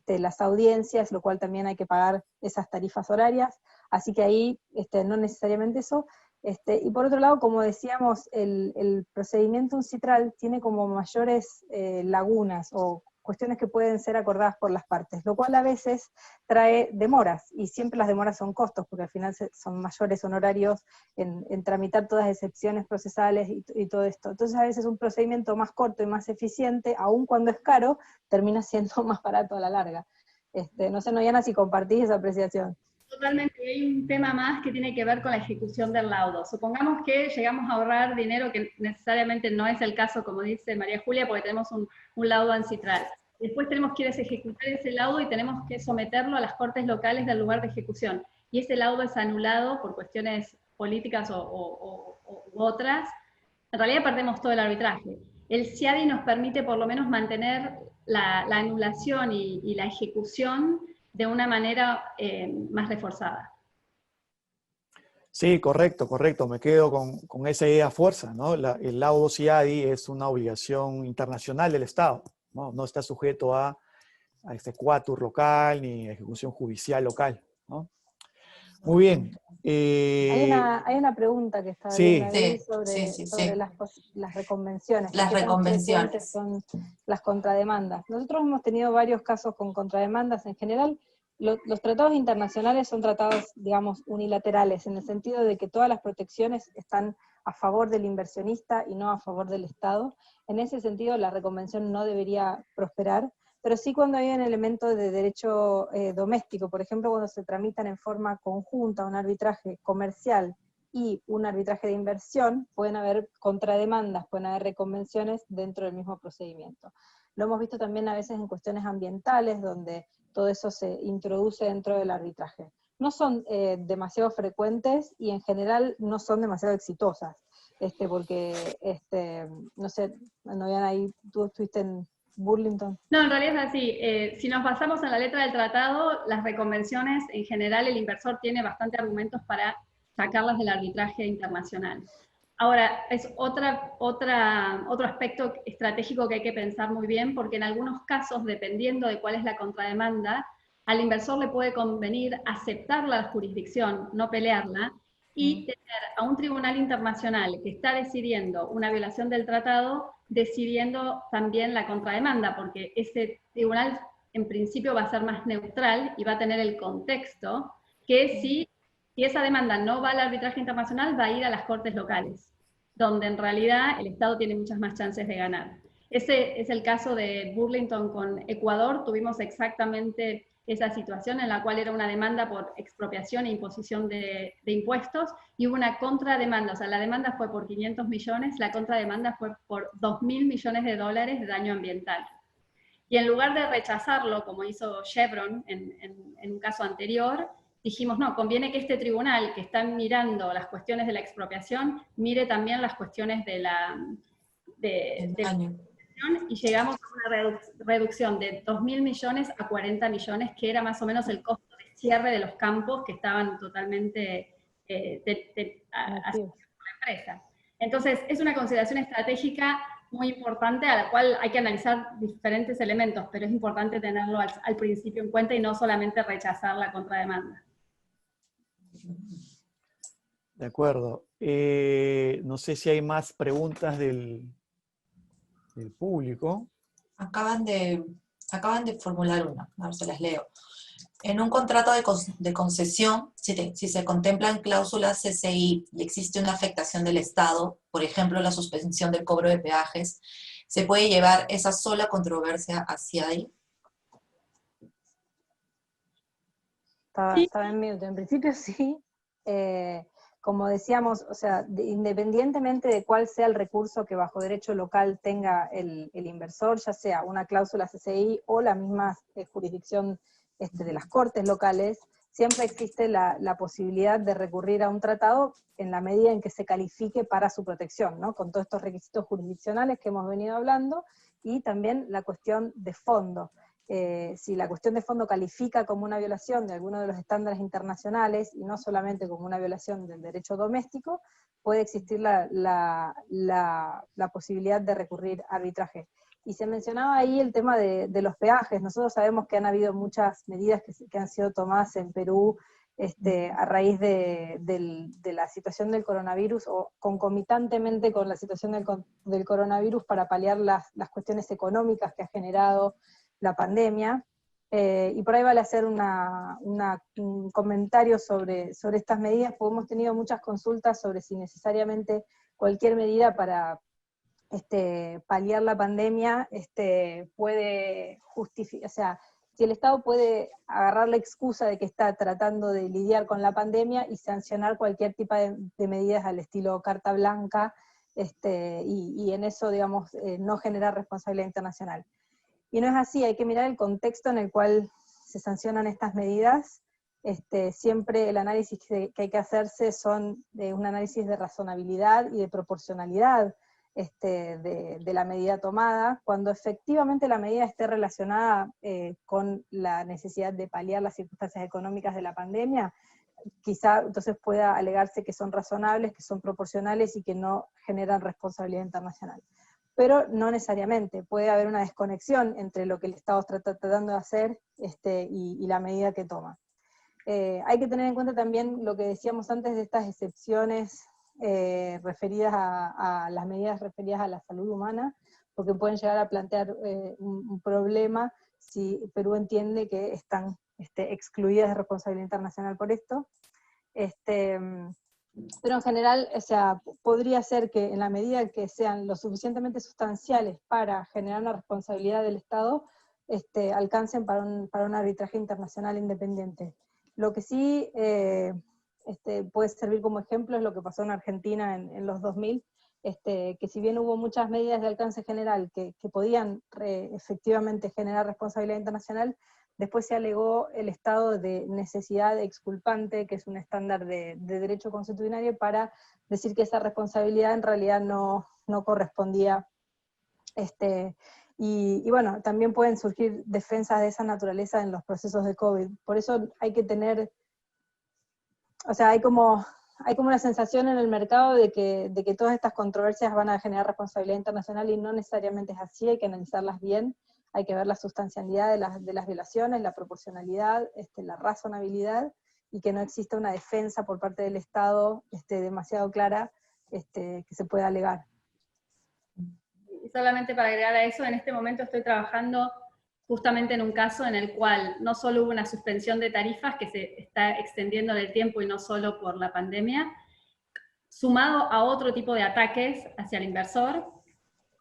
las audiencias, lo cual también hay que pagar esas tarifas horarias, así que ahí no necesariamente eso. Y por otro lado, como decíamos, el procedimiento uncitral tiene como mayores lagunas o cuestiones que pueden ser acordadas por las partes, lo cual a veces trae demoras, y siempre las demoras son costos, porque al final son mayores honorarios en tramitar todas las excepciones procesales y todo esto. Entonces a veces un procedimiento más corto y más eficiente, aun cuando es caro, termina siendo más barato a la larga. No sé, Noyana, si compartís esa apreciación. Totalmente, hay un tema más que tiene que ver con la ejecución del laudo. Supongamos que llegamos a ahorrar dinero, que necesariamente no es el caso, como dice María Julia, porque tenemos un laudo ancitral. Después tenemos que ir a ejecutar ese laudo y tenemos que someterlo a las cortes locales del lugar de ejecución. Y ese laudo es anulado por cuestiones políticas u otras. En realidad perdemos todo el arbitraje. El CIADI nos permite por lo menos mantener la anulación y la ejecución de una manera más reforzada. Sí, correcto. Me quedo con esa idea a fuerza, ¿no? El laudo CIADI es una obligación internacional del Estado, ¿no? No está sujeto a exequatur local ni ejecución judicial local, ¿no? Muy bien. Hay una pregunta que estaba viendo ahí sobre las reconvenciones. Las reconvenciones. Son las contrademandas. Nosotros hemos tenido varios casos con contrademandas. En general, los tratados internacionales son tratados, digamos, unilaterales, en el sentido de que todas las protecciones están a favor del inversionista y no a favor del Estado. En ese sentido, la reconvención no debería prosperar, pero sí cuando hay un elemento de derecho doméstico, por ejemplo, cuando se tramitan en forma conjunta un arbitraje comercial y un arbitraje de inversión, pueden haber contrademandas, pueden haber reconvenciones dentro del mismo procedimiento. Lo hemos visto también a veces en cuestiones ambientales, donde todo eso se introduce dentro del arbitraje. No son demasiado frecuentes y en general no son demasiado exitosas, porque, no sé, Noyana, ahí tú estuviste en Burlington. No, en realidad es así. Si nos basamos en la letra del tratado, las reconvenciones, en general el inversor tiene bastante argumentos para sacarlas del arbitraje internacional. Ahora, es otro aspecto estratégico que hay que pensar muy bien, porque en algunos casos, dependiendo de cuál es la contrademanda, al inversor le puede convenir aceptar la jurisdicción, no pelearla, y tener a un tribunal internacional que está decidiendo una violación del tratado, decidiendo también la contrademanda, porque ese tribunal en principio va a ser más neutral y va a tener el contexto que si esa demanda no va al arbitraje internacional, va a ir a las cortes locales, donde en realidad el Estado tiene muchas más chances de ganar. Ese es el caso de Burlington con Ecuador. Tuvimos exactamente esa situación en la cual era una demanda por expropiación e imposición de impuestos, y hubo una contrademanda, o sea, la demanda fue por 500 millones, la contrademanda fue por 2.000 millones de dólares de daño ambiental. Y en lugar de rechazarlo, como hizo Chevron en un caso anterior, dijimos, no, conviene que este tribunal que está mirando las cuestiones de la expropiación, mire también las cuestiones de daño. Y llegamos a una reducción de 2.000 millones a 40 millones, que era más o menos el costo de cierre de los campos que estaban totalmente asistidos por la empresa. Entonces, es una consideración estratégica muy importante a la cual hay que analizar diferentes elementos, pero es importante tenerlo al principio en cuenta y no solamente rechazar la contrademanda. De acuerdo. No sé si hay más preguntas del público. Acaban de formular una, a ver si las leo. En un contrato de concesión, si se contemplan cláusulas CCI y existe una afectación del Estado, por ejemplo, la suspensión del cobro de peajes, ¿se puede llevar esa sola controversia hacia ahí? Estaba en mute. En principio sí. Como decíamos, o sea, independientemente de cuál sea el recurso que bajo derecho local tenga el inversor, ya sea una cláusula CCI o la misma jurisdicción de las cortes locales, siempre existe la posibilidad de recurrir a un tratado en la medida en que se califique para su protección, ¿no? Con todos estos requisitos jurisdiccionales que hemos venido hablando, y también la cuestión de fondo. Si la cuestión de fondo califica como una violación de alguno de los estándares internacionales y no solamente como una violación del derecho doméstico, puede existir la posibilidad de recurrir a arbitraje. Y se mencionaba ahí el tema de los peajes. Nosotros sabemos que han habido muchas medidas que han sido tomadas en Perú a raíz de la situación del coronavirus, o concomitantemente con la situación del coronavirus, para paliar las cuestiones económicas que ha generado la pandemia, y por ahí vale hacer un comentario sobre estas medidas, porque hemos tenido muchas consultas sobre si necesariamente cualquier medida para paliar la pandemia puede justificar, o sea, si el Estado puede agarrar la excusa de que está tratando de lidiar con la pandemia y sancionar cualquier tipo de medidas al estilo carta blanca, y en eso, digamos, no generar responsabilidad internacional. Y no es así, hay que mirar el contexto en el cual se sancionan estas medidas. Siempre el análisis que hay que hacerse son de un análisis de razonabilidad y de proporcionalidad de la medida tomada. Cuando efectivamente la medida esté relacionada con la necesidad de paliar las circunstancias económicas de la pandemia, quizá entonces pueda alegarse que son razonables, que son proporcionales y que no generan responsabilidad internacional. Pero no necesariamente, puede haber una desconexión entre lo que el Estado está tratando de hacer y la medida que toma. Hay que tener en cuenta también lo que decíamos antes de estas excepciones referidas a las medidas referidas a la salud humana, porque pueden llegar a plantear un problema si Perú entiende que están excluidas de responsabilidad internacional por esto. Pero en general, o sea, podría ser que en la medida que sean lo suficientemente sustanciales para generar una responsabilidad del Estado, alcancen para un arbitraje internacional independiente. Lo que sí puede servir como ejemplo es lo que pasó en Argentina en los 2000, que si bien hubo muchas medidas de alcance general que podían efectivamente generar responsabilidad internacional, después se alegó el estado de necesidad exculpante, que es un estándar de derecho consuetudinario, para decir que esa responsabilidad en realidad no correspondía. Y bueno, también pueden surgir defensas de esa naturaleza en los procesos de COVID. Por eso hay que tener, o sea, hay como una sensación en el mercado de que todas estas controversias van a generar responsabilidad internacional, y no necesariamente es así, hay que analizarlas bien. Hay que ver la sustancialidad de las violaciones, la proporcionalidad, la razonabilidad, y que no exista una defensa por parte del Estado demasiado clara que se pueda alegar. Y solamente para agregar a eso, en este momento estoy trabajando justamente en un caso en el cual no solo hubo una suspensión de tarifas que se está extendiendo en el tiempo y no solo por la pandemia, sumado a otro tipo de ataques hacia el inversor,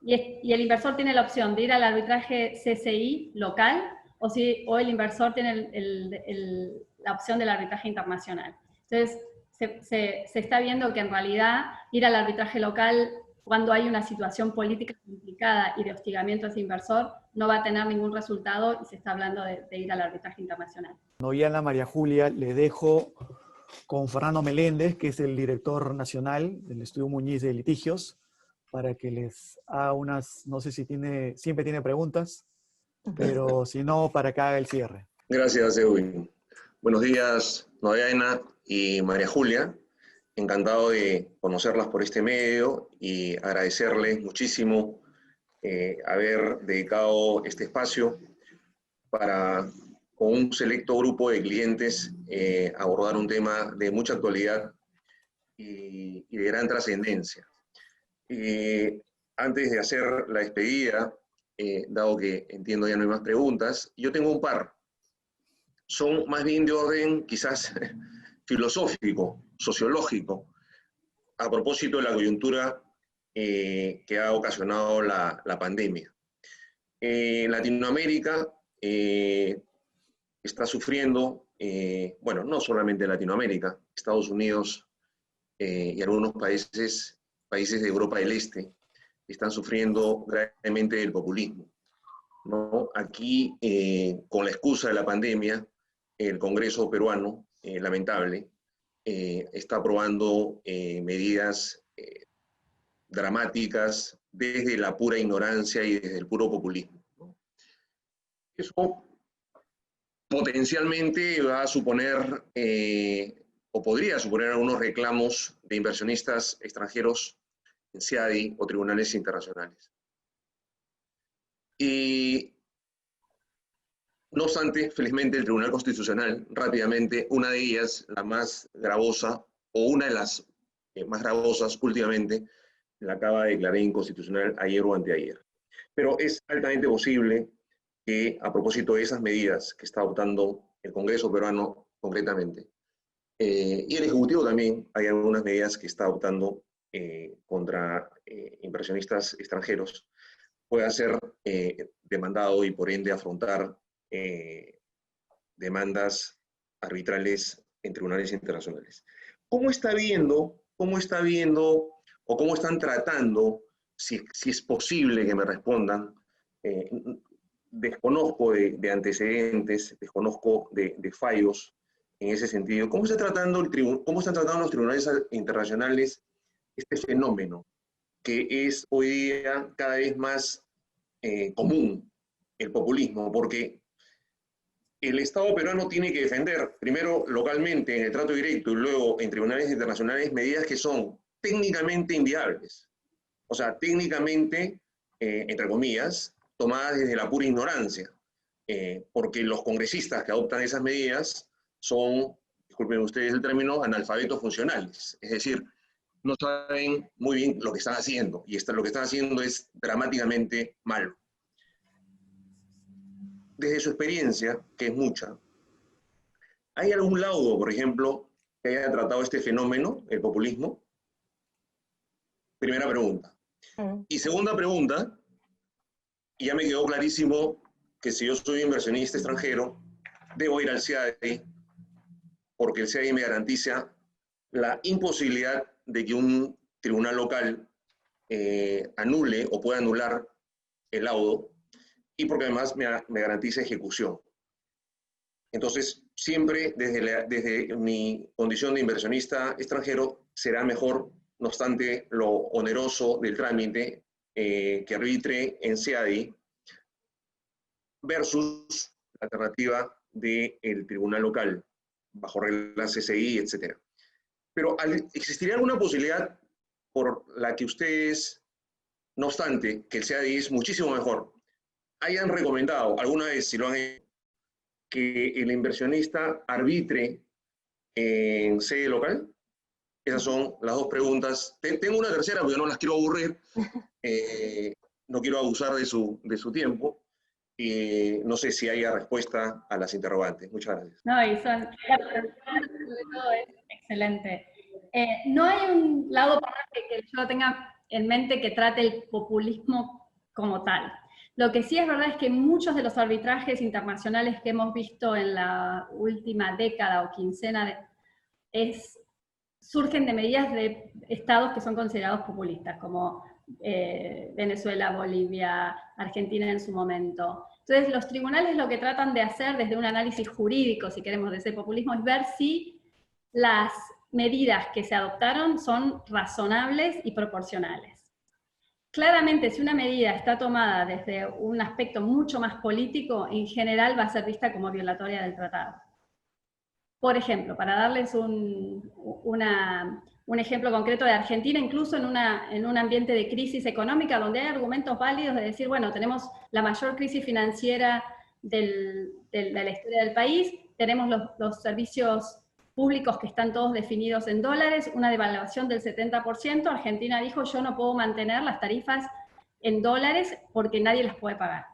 y el inversor tiene la opción de ir al arbitraje CCI local, o el inversor tiene la opción del arbitraje internacional. Entonces, se está viendo que en realidad ir al arbitraje local, cuando hay una situación política complicada y de hostigamiento a ese inversor, no va a tener ningún resultado, y se está hablando de ir al arbitraje internacional. Noyana, María Julia, le dejo con Fernando Meléndez, que es el director nacional del Estudio Muñiz de Litigios, para que les haga unas, no sé si siempre tiene preguntas, pero si no, para que haga el cierre. Gracias, Edwin. Buenos días, Noyana y María Julia. Encantado de conocerlas por este medio y agradecerles muchísimo haber dedicado este espacio para, con un selecto grupo de clientes, abordar un tema de mucha actualidad y de gran trascendencia. Antes de hacer la despedida, dado que entiendo ya no hay más preguntas, yo tengo un par. Son más bien de orden quizás filosófico, sociológico, a propósito de la coyuntura que ha ocasionado la pandemia. Latinoamérica está sufriendo, bueno, no solamente Latinoamérica, Estados Unidos y algunos países de Europa del Este están sufriendo gravemente del populismo, ¿no? Aquí, con la excusa de la pandemia, el Congreso peruano, lamentable, está aprobando medidas dramáticas desde la pura ignorancia y desde el puro populismo, ¿no? Eso potencialmente va a suponer, o podría suponer, algunos reclamos de inversionistas extranjeros en CIADI o tribunales internacionales. Y no obstante, felizmente el Tribunal Constitucional, rápidamente, una de ellas, la más gravosa, o una de las más gravosas últimamente, la acaba de declarar inconstitucional ayer o anteayer. Pero es altamente posible que, a propósito de esas medidas que está adoptando el Congreso peruano concretamente, y el Ejecutivo también, hay algunas medidas que está adoptando contra inversionistas extranjeros, pueda ser demandado y por ende afrontar demandas arbitrales en tribunales internacionales. ¿Cómo está viendo o cómo están tratando, si es posible que me respondan? Desconozco de antecedentes, desconozco de fallos en ese sentido. ¿Cómo están tratando los tribunales internacionales este fenómeno que es hoy día cada vez más común, el populismo? Porque el Estado peruano tiene que defender, primero localmente en el trato directo y luego en tribunales internacionales, medidas que son técnicamente inviables. O sea, técnicamente, entre comillas, tomadas desde la pura ignorancia. Porque los congresistas que adoptan esas medidas son, disculpen ustedes el término, analfabetos funcionales. Es decir, no saben muy bien lo que están haciendo, y lo que están haciendo es dramáticamente malo. Desde su experiencia, que es mucha, ¿hay algún laudo, por ejemplo, que haya tratado este fenómeno, el populismo? Primera pregunta. Y segunda pregunta, ya me quedó clarísimo que si yo soy inversionista extranjero, debo ir al CIADI, porque el CIADI me garantiza la imposibilidad de que un tribunal local anule o pueda anular el laudo, y porque además me garantiza ejecución. Entonces, siempre desde mi condición de inversionista extranjero será mejor, no obstante lo oneroso del trámite, que arbitre en CIADI versus la alternativa del tribunal local, bajo reglas CCI, etc. Pero ¿existiría alguna posibilidad por la que ustedes, no obstante que el CIADI es muchísimo mejor, hayan recomendado alguna vez, si lo han hecho, que el inversionista arbitre en sede local? Esas son las dos preguntas. Tengo una tercera, porque no las quiero aburrir. No quiero abusar de su tiempo. No sé si haya respuesta a las interrogantes. Muchas gracias. No, y sobre todo es excelente. No hay un lado por más que yo tenga en mente que trate el populismo como tal. Lo que sí es verdad es que muchos de los arbitrajes internacionales que hemos visto en la última década o quincena surgen de medidas de estados que son considerados populistas, como Venezuela, Bolivia, Argentina en su momento. Entonces, los tribunales lo que tratan de hacer desde un análisis jurídico, si queremos, de ese populismo, es ver si las medidas que se adoptaron son razonables y proporcionales. Claramente, si una medida está tomada desde un aspecto mucho más político, en general va a ser vista como violatoria del tratado. Por ejemplo, para darles un ejemplo concreto de Argentina, incluso en un ambiente de crisis económica, donde hay argumentos válidos de decir, bueno, tenemos la mayor crisis financiera de la historia del país, tenemos los servicios públicos que están todos definidos en dólares, una devaluación del 70%, Argentina dijo, yo no puedo mantener las tarifas en dólares porque nadie las puede pagar.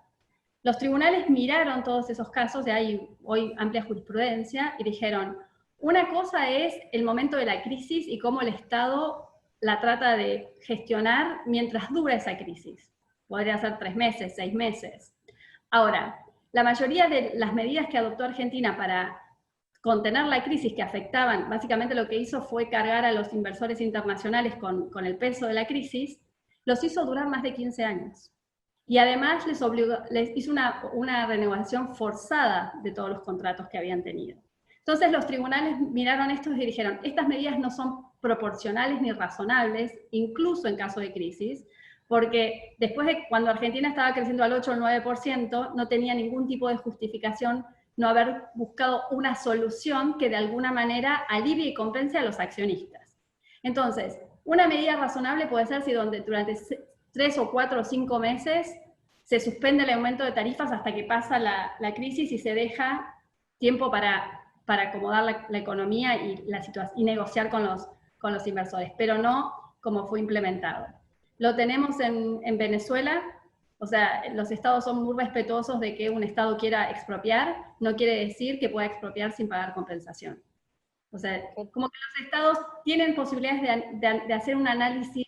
Los tribunales miraron todos esos casos, de ahí hoy amplia jurisprudencia, y dijeron, una cosa es el momento de la crisis y cómo el Estado la trata de gestionar mientras dura esa crisis. Podría ser 3 meses, 6 meses. Ahora, la mayoría de las medidas que adoptó Argentina para contener la crisis que afectaban, básicamente lo que hizo fue cargar a los inversores internacionales con el peso de la crisis, los hizo durar más de 15 años. Y además les hizo una renovación forzada de todos los contratos que habían tenido. Entonces los tribunales miraron esto y dijeron, estas medidas no son proporcionales ni razonables, incluso en caso de crisis, porque después de cuando Argentina estaba creciendo al 8 o al 9%, no tenía ningún tipo de justificación no haber buscado una solución que de alguna manera alivie y compense a los accionistas. Entonces, una medida razonable puede ser si durante 3 o 4 o 5 meses se suspende el aumento de tarifas hasta que pasa la crisis y se deja tiempo para acomodar la economía y negociar con los inversores, pero no como fue implementado. Lo tenemos en Venezuela. O sea, los estados son muy respetuosos de que un estado quiera expropiar, no quiere decir que pueda expropiar sin pagar compensación. O sea, como que los estados tienen posibilidades de hacer un análisis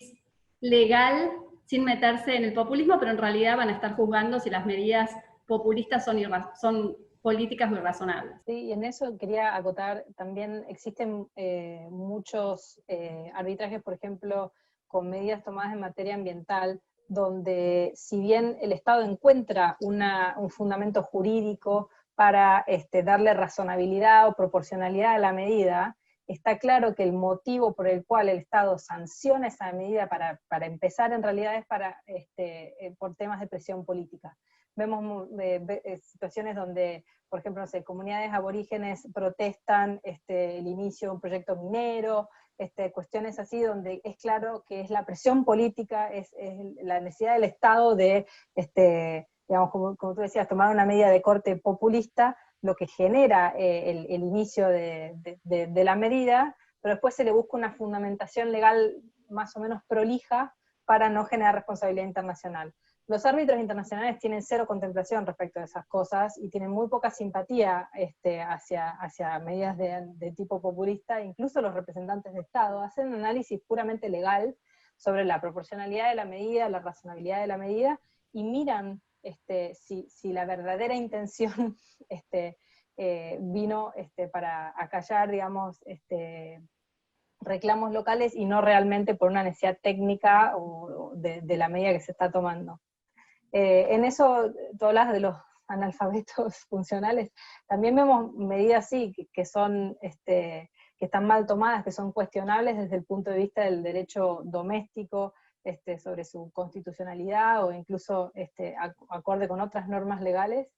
legal sin meterse en el populismo, pero en realidad van a estar juzgando si las medidas populistas son políticas o irrazonables. Sí, y en eso quería acotar, también existen muchos arbitrajes, por ejemplo, con medidas tomadas en materia ambiental, donde si bien el Estado encuentra un fundamento jurídico para darle razonabilidad o proporcionalidad a la medida, está claro que el motivo por el cual el Estado sanciona esa medida para empezar en realidad es por temas de presión política. Vemos situaciones donde, por ejemplo, no sé, comunidades aborígenes protestan el inicio de un proyecto minero, cuestiones así donde es claro que es la presión política, es la necesidad del Estado de, digamos, como tú decías, tomar una medida de corte populista, lo que genera el inicio de la medida, pero después se le busca una fundamentación legal más o menos prolija para no generar responsabilidad internacional. los árbitros internacionales tienen cero contemplación respecto a esas cosas y tienen muy poca simpatía hacia medidas de tipo populista. Incluso los representantes de Estado hacen un análisis puramente legal sobre la proporcionalidad de la medida, la razonabilidad de la medida, y miran si la verdadera intención vino para acallar, digamos, reclamos locales y no realmente por una necesidad técnica o de la medida que se está tomando. En eso, tú hablas de los analfabetos funcionales, también vemos medidas sí, que son, que están mal tomadas, que son cuestionables desde el punto de vista del derecho doméstico, sobre su constitucionalidad o incluso acorde con otras normas legales.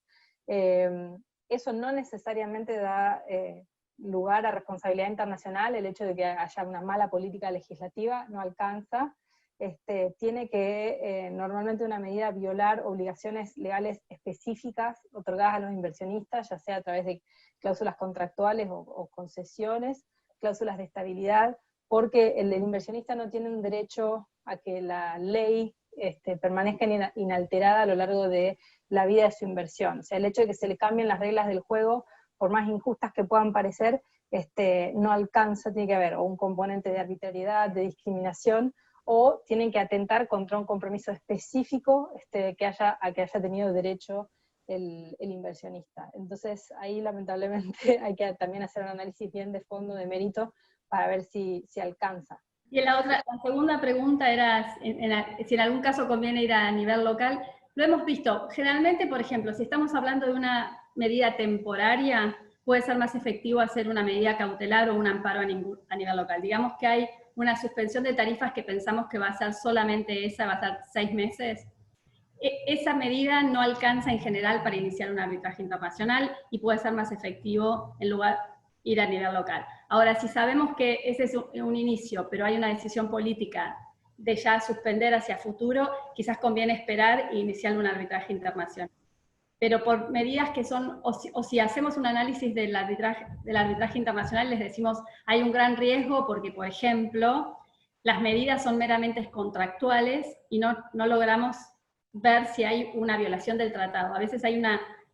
Eso no necesariamente da lugar a responsabilidad internacional, el hecho de que haya una mala política legislativa no alcanza. Tiene que normalmente una medida violar obligaciones legales específicas otorgadas a los inversionistas, ya sea a través de cláusulas contractuales o concesiones, cláusulas de estabilidad, porque el inversionista no tiene un derecho a que la ley permanezca inalterada a lo largo de la vida de su inversión. O sea, el hecho de que se le cambien las reglas del juego, por más injustas que puedan parecer, no alcanza, tiene que haber o un componente de arbitrariedad, de discriminación, o tienen que atentar contra un compromiso específico a que haya tenido derecho el inversionista. Entonces ahí lamentablemente hay que también hacer un análisis bien de fondo, de mérito, para ver si alcanza. Y la segunda pregunta era si en algún caso conviene ir a nivel local. Lo hemos visto, generalmente, por ejemplo, si estamos hablando de una medida temporaria, puede ser más efectivo hacer una medida cautelar o un amparo a nivel local. Digamos que hay una suspensión de tarifas que pensamos que va a ser solamente esa, va a ser 6 meses. Esa medida no alcanza en general para iniciar un arbitraje internacional y puede ser más efectivo en lugar de ir a nivel local. Ahora, si sabemos que ese es un inicio, pero hay una decisión política de ya suspender hacia futuro, quizás conviene esperar e iniciar un arbitraje internacional. Pero por medidas que son, o si hacemos un análisis del arbitraje internacional, les decimos, hay un gran riesgo porque, por ejemplo, las medidas son meramente contractuales y no logramos ver si hay una violación del tratado. A veces hay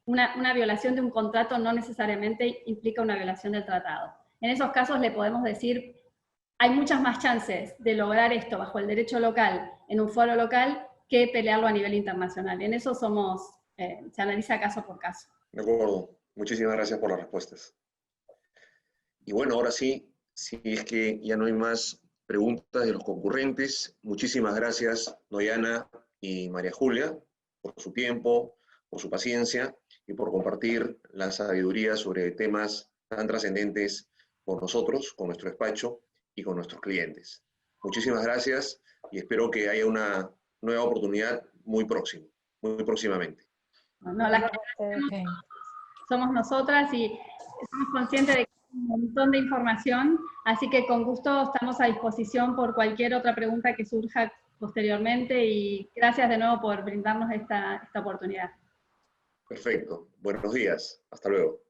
una violación de un contrato, no necesariamente implica una violación del tratado. En esos casos le podemos decir, hay muchas más chances de lograr esto bajo el derecho local, en un foro local, que pelearlo a nivel internacional. En eso se analiza caso por caso. De acuerdo. Muchísimas gracias por las respuestas. Y bueno, ahora sí, si es que ya no hay más preguntas de los concurrentes, muchísimas gracias, Noyana y María Julia, por su tiempo, por su paciencia y por compartir la sabiduría sobre temas tan trascendentes con nosotros, con nuestro despacho y con nuestros clientes. Muchísimas gracias y espero que haya una nueva oportunidad muy próximamente. No, las que somos nosotras y estamos conscientes de que hay un montón de información, así que con gusto estamos a disposición por cualquier otra pregunta que surja posteriormente y gracias de nuevo por brindarnos esta oportunidad. Perfecto. Buenos días. Hasta luego.